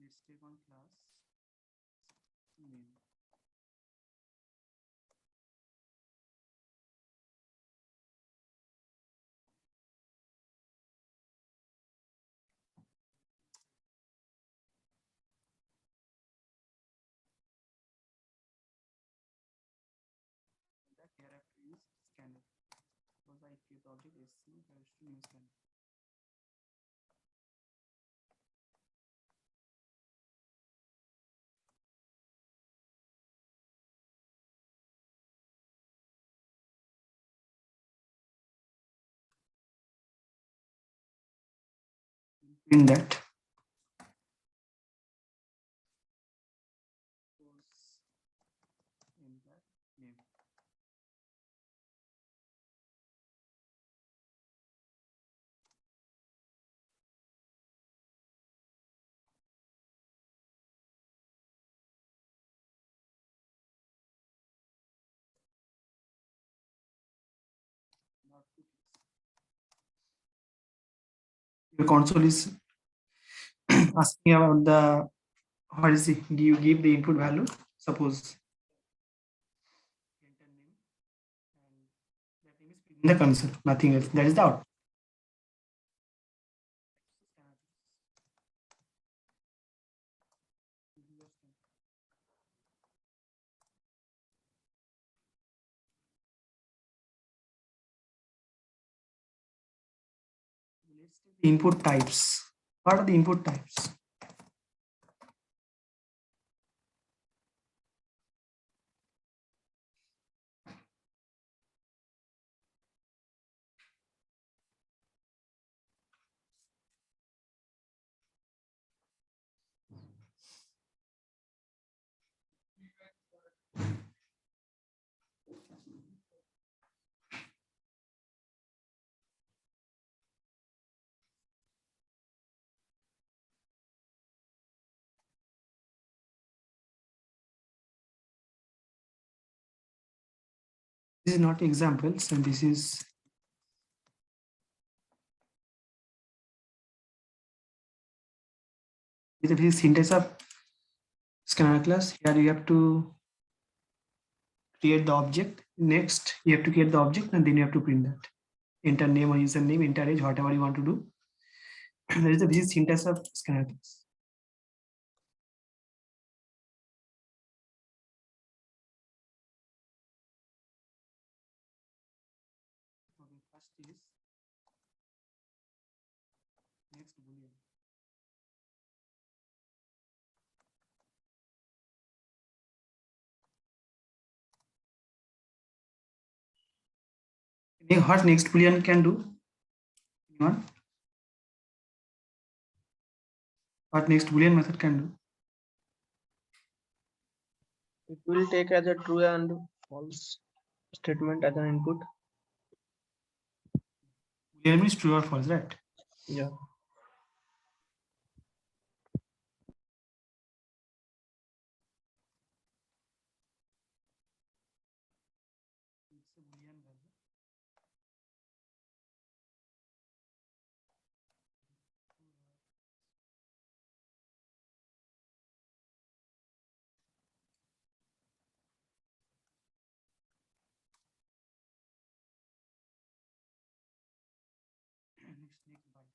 Let's take on class name. That here I have to use scanner because I create the object SC, I have to use scanner. In that in that name. Your console is asking about the what is it? Do you give the input value? Suppose enter name and that name is in the console, nothing else. That is the output. Let's take the input types. What are the input types? This is not examples, and this is with the syntax of scanner class. Here you have to create the object. Next, you have to create the object, and then you have to print that. Enter name or username, enter age, whatever you want to do. There is the basic syntax of scanner class. Okay, first is next boolean. What next boolean can do? Anyone? What next boolean method can do? It will take as a true and false statement as an input. Boolean means true or false, right? Yeah. It's a boolean value. Next byte.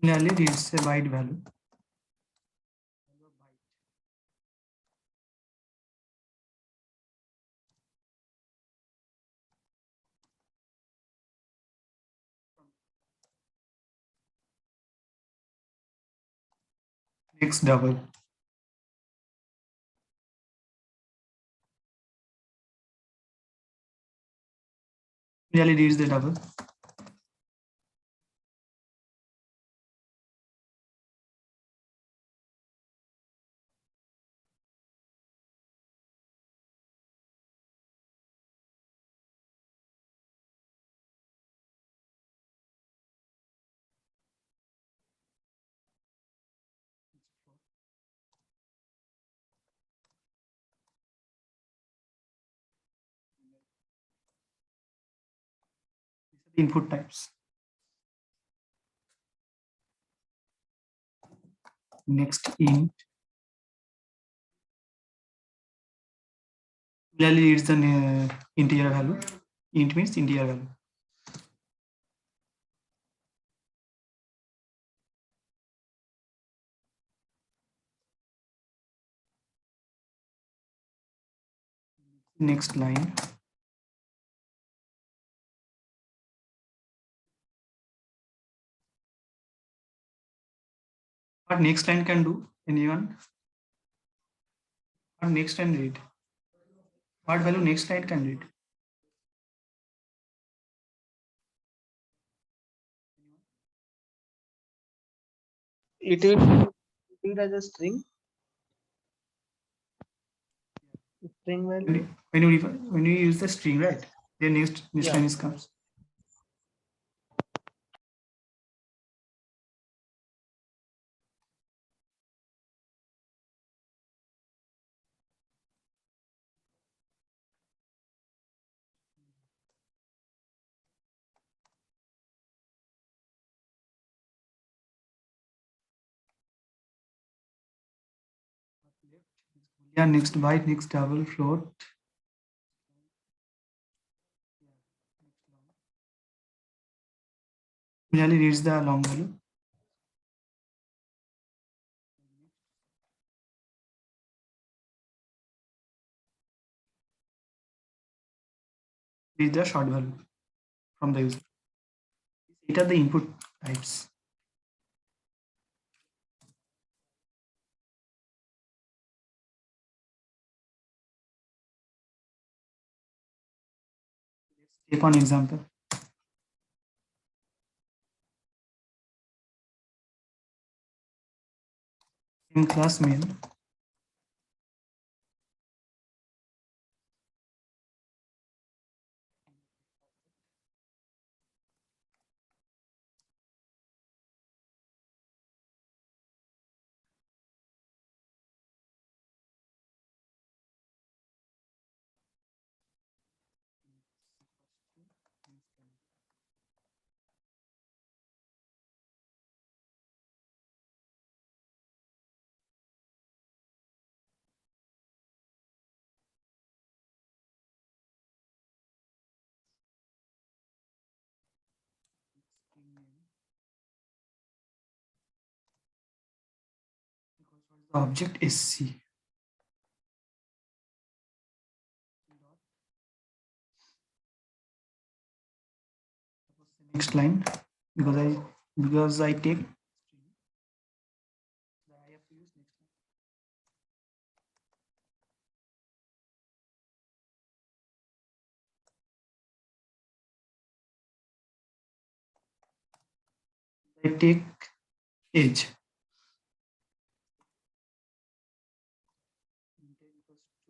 Similarly, it's a byte value. Value of byte. Next double. Similarly, reads the double. input types. Next, int. Clearly reads the integer value. Int means integer value. Next line. What next line can do? Anyone? What next line read? What value next line can read? It will read as a string. String value. When you use the string, right? Then next Yeah. line is comes. Yeah, next byte, next double float. Usually reads the long value. Read the short value from the user. These are the input types. Take one example. In class main, the object is C. Next line, because I take I have to use next line. I take age.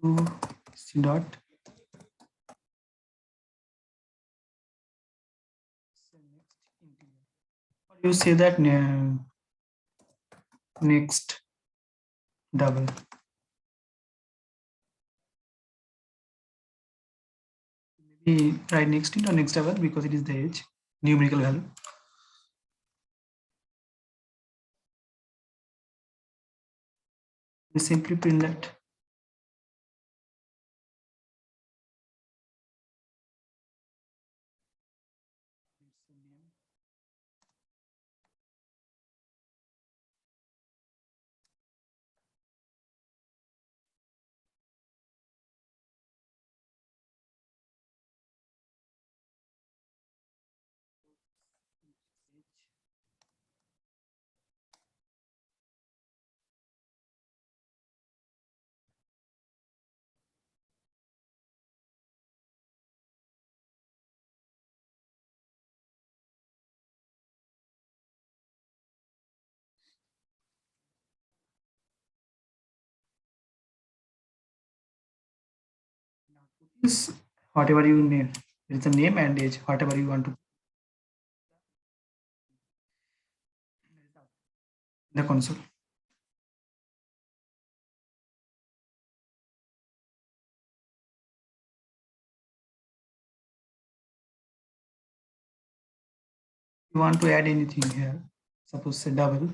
To C dot. Or you say that next double. Maybe right next int or next double because it is the age numerical value. We simply print that. Is whatever you name. It's a name and age, whatever you want to. The console. You want to add anything here, suppose say double.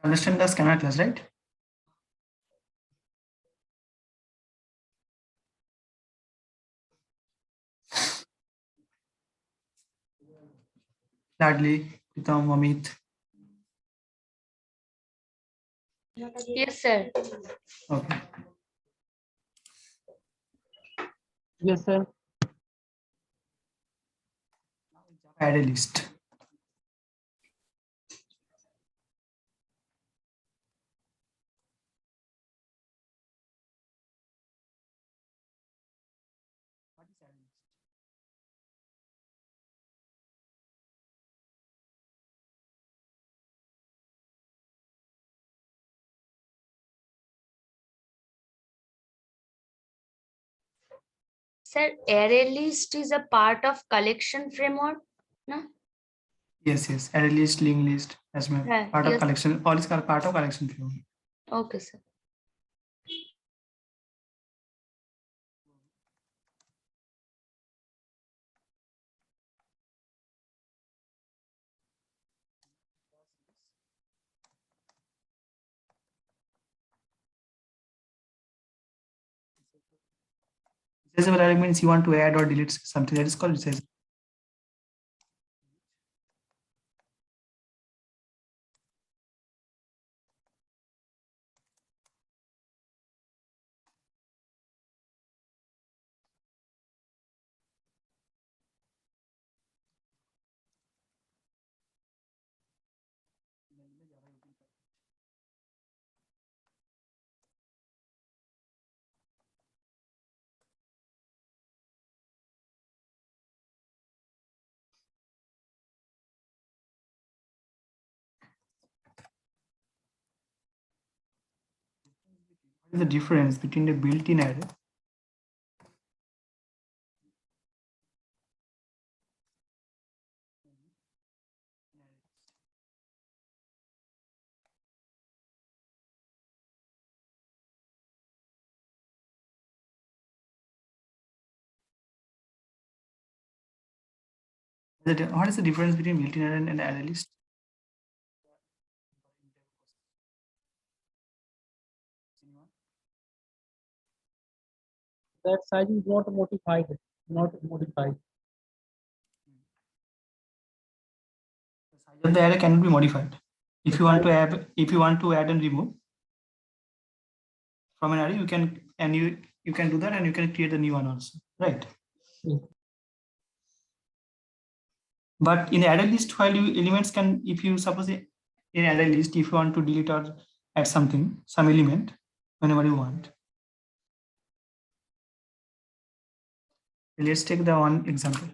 Understand the scanner class, right? Ladli, Pritam, Amit. Yes, sir. Okay. Yes, sir. Add a list. Sir, array list is a part of collection framework. No? Yes, yes. Add a list, linked list, as well. Yeah, Part of yes. collection. All is called part of collection flow. Okay, sir. Resizable array means you want to add or delete something, that is called resizable. What is the difference between a built-in array what is the difference between built-in array and array list? That size is not modified. Not modified. The size of the array cannot be modified. If you want to add and remove from an array, you can do that, and you can create a new one also, right? Yes. But in array list, while you elements can, if you suppose in array list, if you want to delete or add something, some element, whenever you want. Let's take the one example.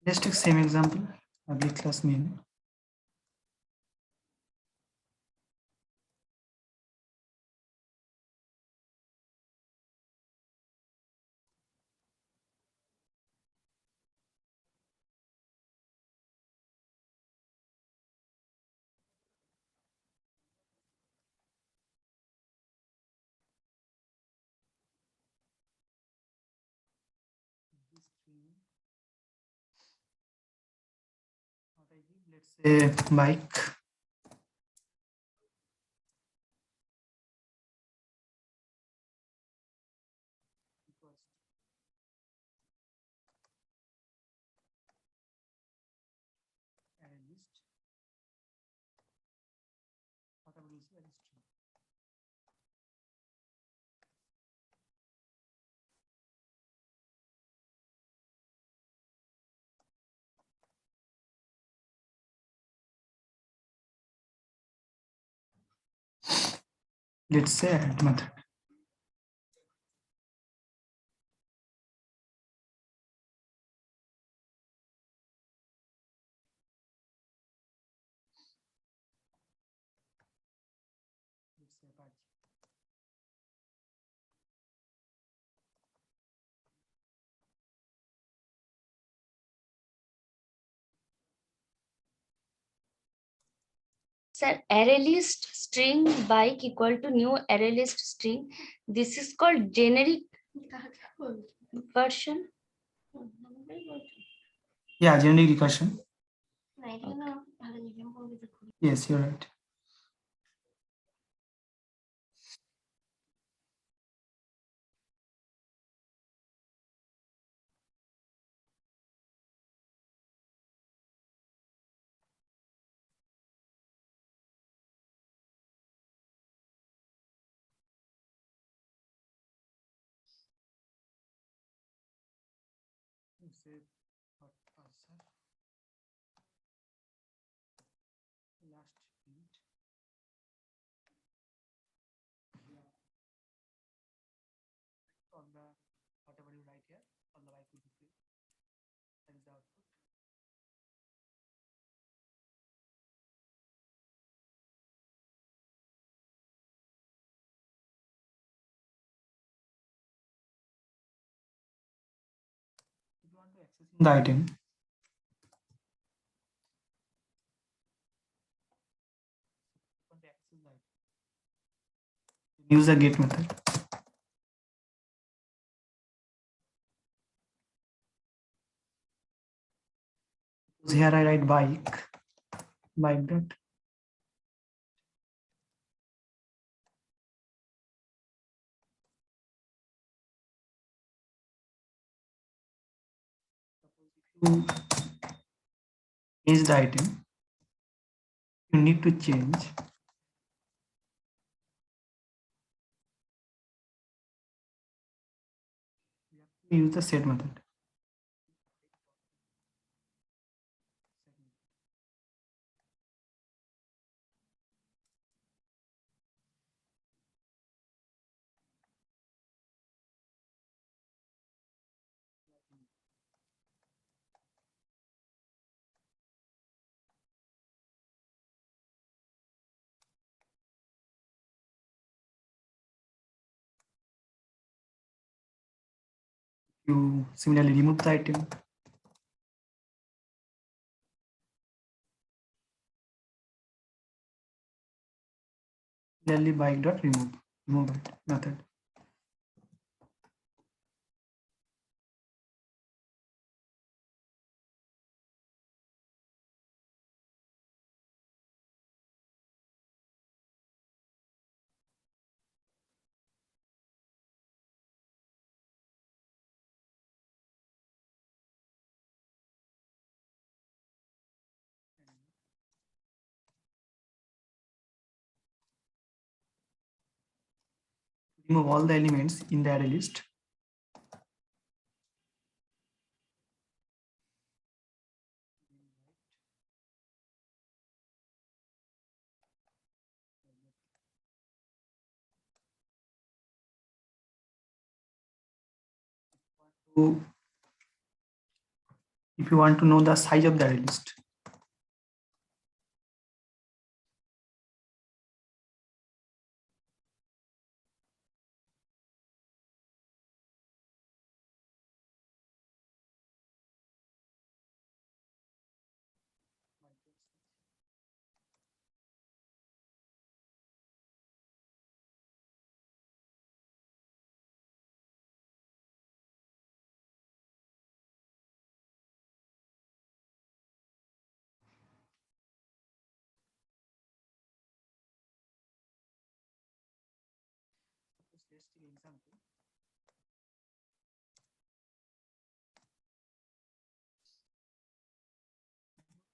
Let's take same example, public class main. let's say bike. Array list. Whatever is array string. Let's say add method. Let's say Apache. Sir, array list string bike equal to new array list string. This is called generic version. Yeah, generic recursion. Yes, you're right. Let's say what parser. Last int. On the whatever you write here, on the right will be free. That is the output. If you want to access the item, want to access the item, use the get method. So here I write bike dot. Suppose if you change the item, you need to change use the set method. You similarly remove the item. Similarly bike dot remove it method. Remove all the elements in the array list. So if you want to know the size of the array list, let's take an example.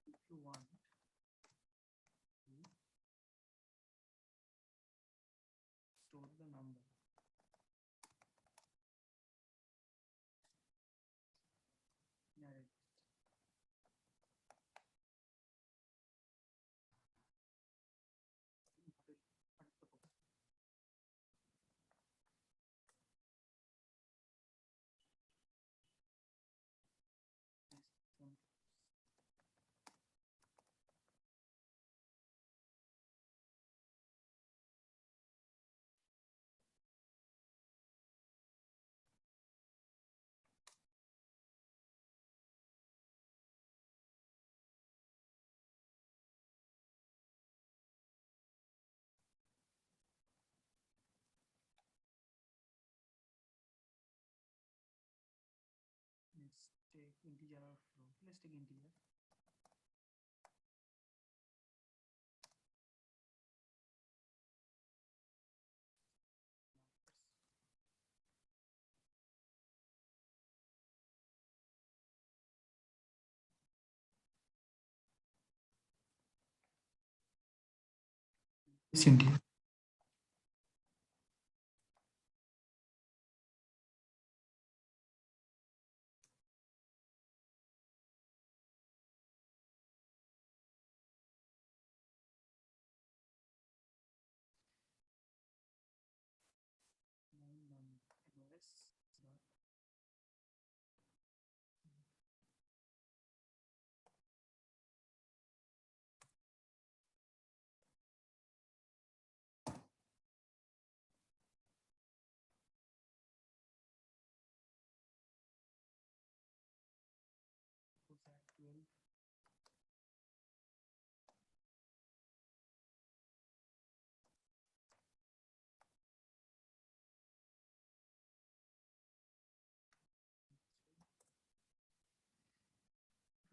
If you want to store the number, yeah, let's take integer or float. Let's take integer. This integer.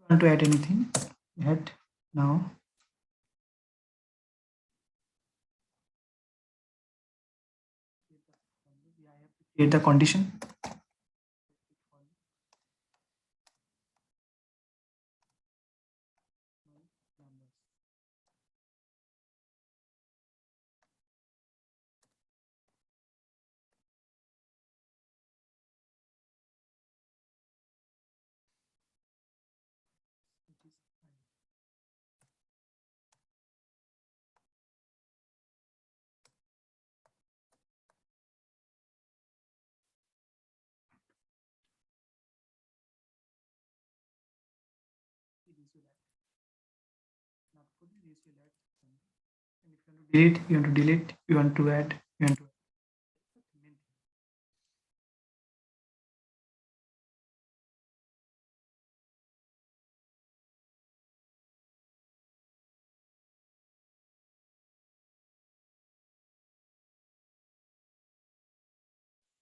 Want to add anything? Add now. I have to create the condition. Not for the ratio that. And if you want to delete, you want to delete, you want to add, you want to add.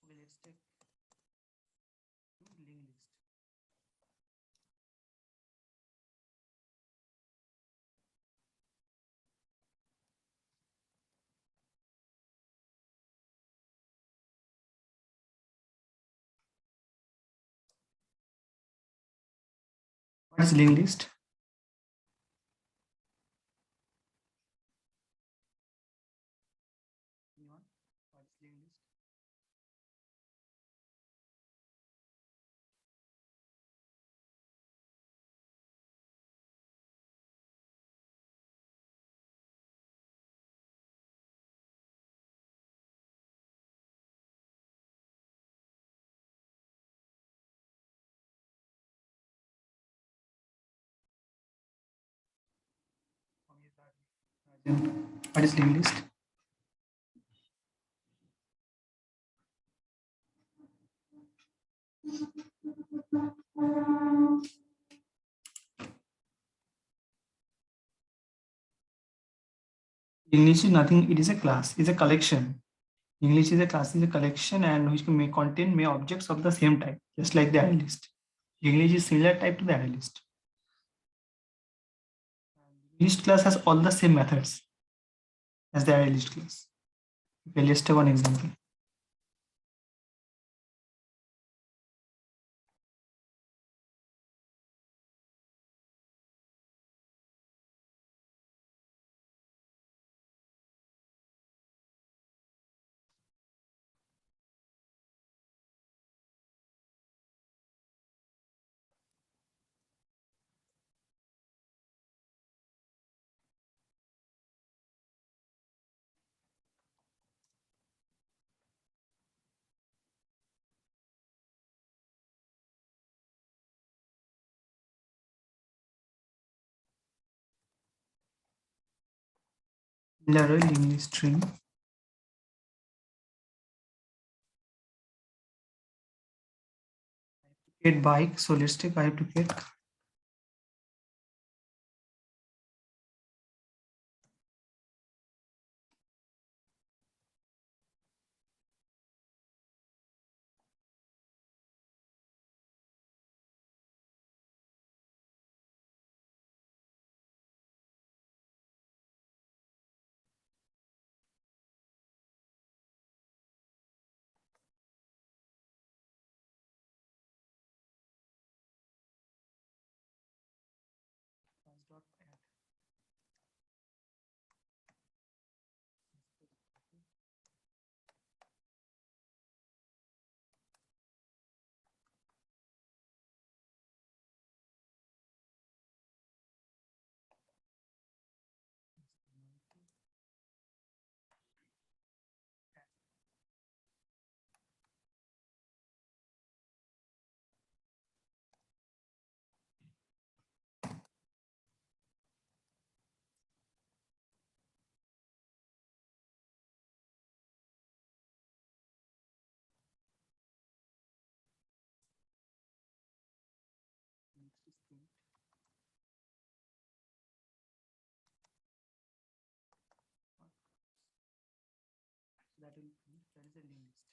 Okay, let's take linked list. What is linked list? Anyone? What is linked list? What is linked list? English is nothing, it is a class, it's a collection. English is a class, is a collection and which may contain may objects of the same type, just like the array list. English is similar type to the array list. List class has all the same methods as the array list class. Okay, let's take one example. Similar linked list string. Get bike, so let's take I have to get that is a linked list.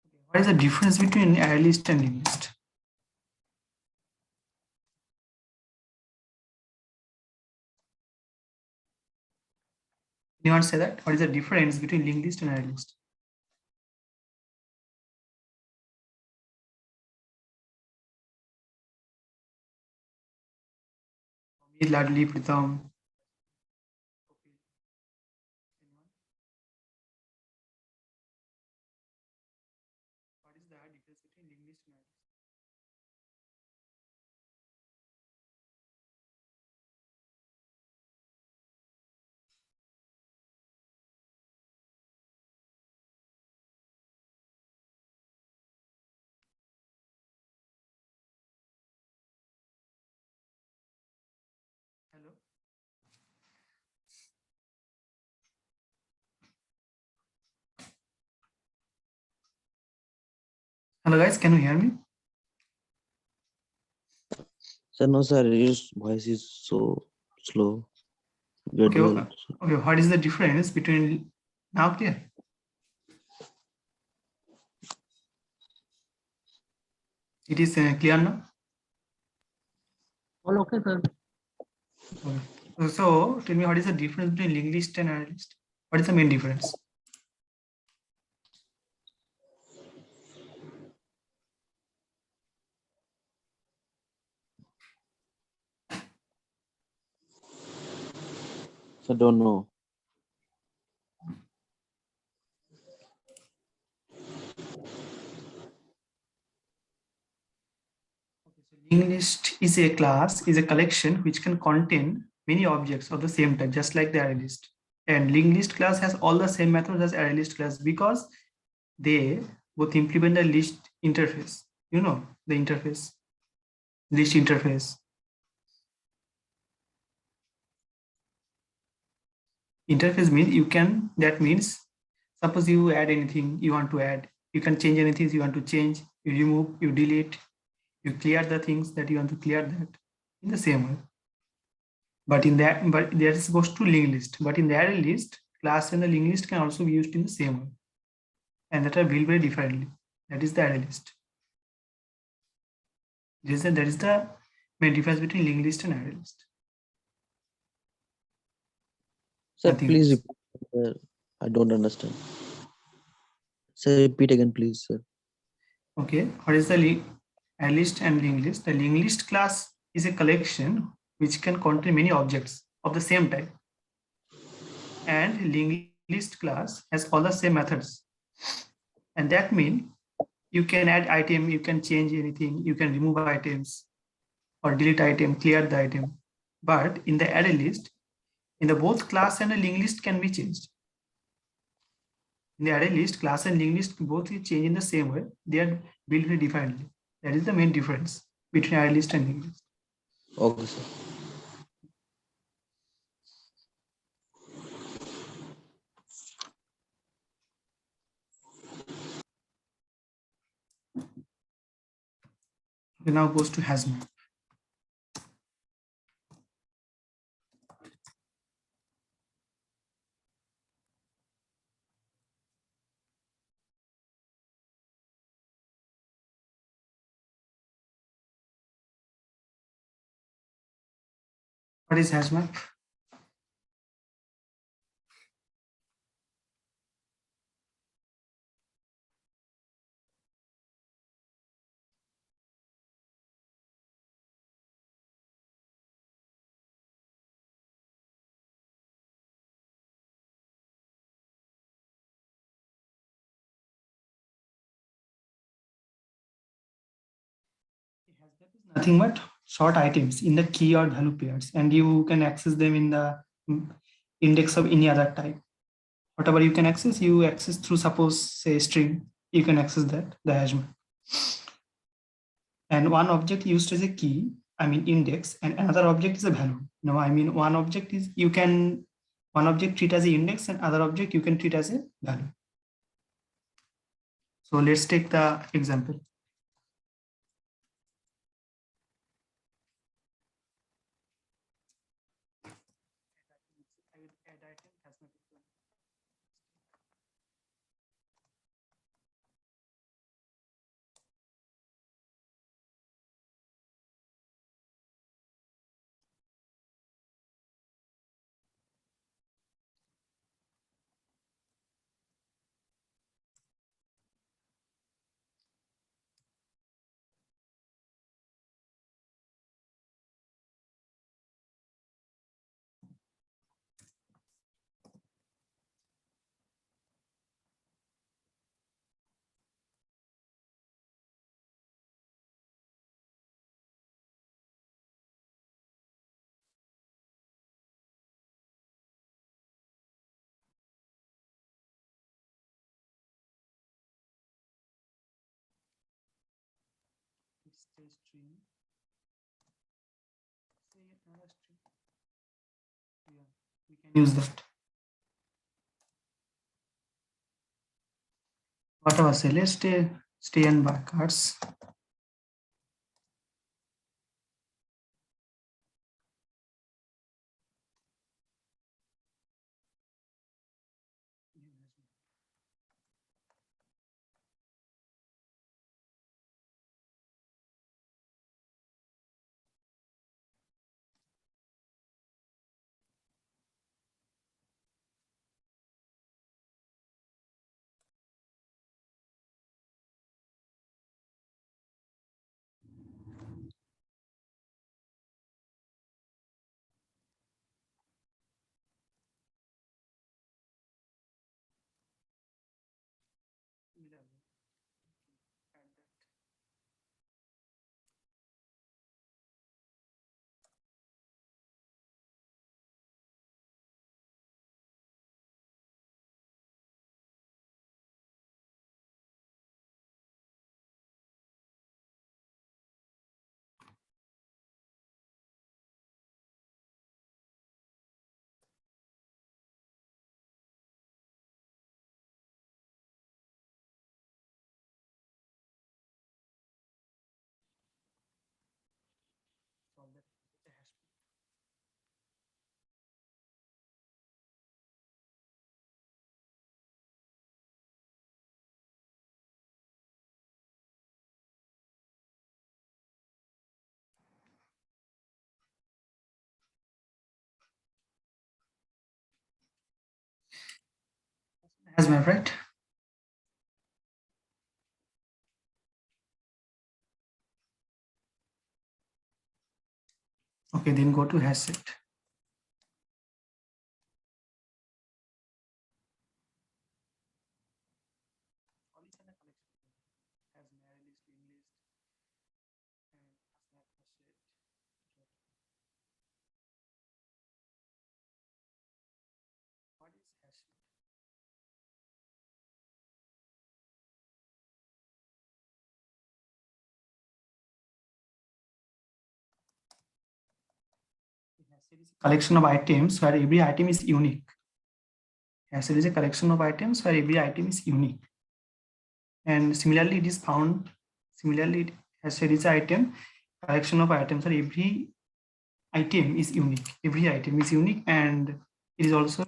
Okay, what is the difference between array list and linked list? Anyone say that? What is the difference between linked list and array list? Ladli, Pritam. What is the difference between linked list and array list? Hello. Hello guys, can you hear me? Sir, no, sir. Your voice is so slow. Okay, Gradual. okay. What is the difference between now clear? It is clear now. All okay, sir. Okay. So tell me, what is the difference between linked list and array list? What is the main difference? I don't know. Linked list is a class, is a collection which can contain many objects of the same type, just like the array list. And linked list class has all the same methods as array list class because they both implement the list interface. You know, the interface, list interface. Interface means you can, that means suppose you add anything you want to add, you can change anything you want to change, you remove, you delete, you clear the things that you want to clear that in the same way. But that goes to linked list. But in the array list, class and the linked list can also be used in the same way. And that are built very differently. That is the array list. That is the main difference between linked list and array list. Sir, Nothing please else. repeat. Sir. I don't understand. Sir, repeat again, please, sir. Okay, what is the array list and linked list? The linked list class is a collection which can contain many objects of the same type. And linked list class has all the same methods. And that means you can add item, you can change anything, you can remove items or delete item, clear the item. But in the array list, in the both class and a linked list can be changed. In the array list, class and linked list both is changed in the same way. They are built very differently. That is the main difference between array list and linked list. Okay, sir. It now goes to hash map. What is hash map? Hash map is nothing but short items in the key or value pairs, and you can access them in the index of any other type. Whatever you can access, you access through, suppose, say, string. You can access that, the hash map. And one object used as a key, I mean index, and another object is a value. No, I mean one object is, you can, one object treat as an index and other object you can treat as a value. So let's take the example. It's a string. Say another string. Yeah, we can use that. Whatever, say, let's stay on backwards. Hash map, right? Okay, then go to hash set. What is hash set? Hash set is a collection of items where every item is unique. Hash set is a collection of items where every item is unique. And similarly, it is found. Similarly, Hashed is item, collection of items, or every item is unique. Every item is unique, and it is also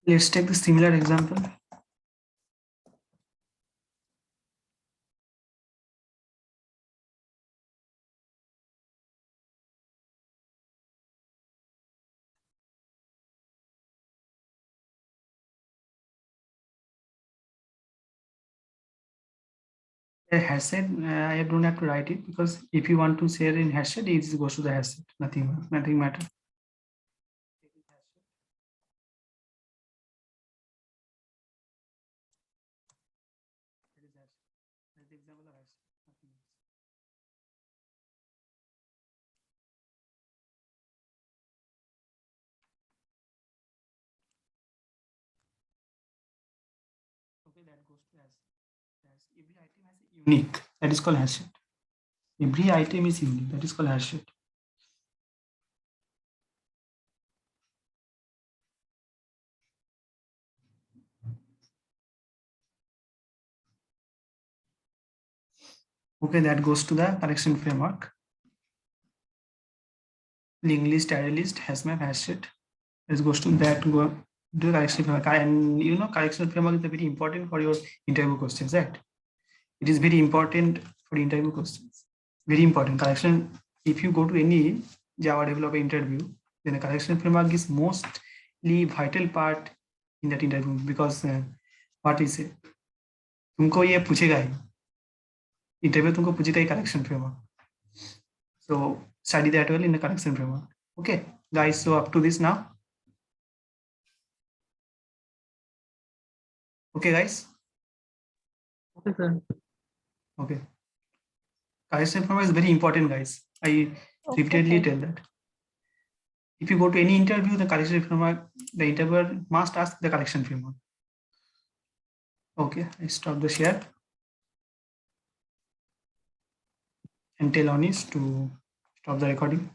let's take the similar example. Hashed, I don't have to write it because if you want to share in hashed, it goes to the hashed. Nothing matter. That's the example of hashed. Nothing else. Okay, that goes to hashed. Every item has a unique. That is called hashed. Every item is unique. That is called hashed. Okay, that goes to the collection framework. Linked list, array list, hash map, hash set. This goes to that go to collection framework. And you know, collection framework is very important for your interview questions, right? It is very important for interview questions. Very important collection. If you go to any Java developer interview, then the collection framework is mostly vital part in that interview because what is it? तुमको ये पूछेगा ही interview तुमको पूछेगा ही collection framework. So study that well in the collection framework. Okay, guys. So up to this now. Okay, guys. Okay, sir. Okay. Collection framework is very important, guys. I repeatedly tell that. If you go to any interview, the collection framework, the interviewer must ask the collection framework. Okay, I stop the share and tell Anish to stop the recording.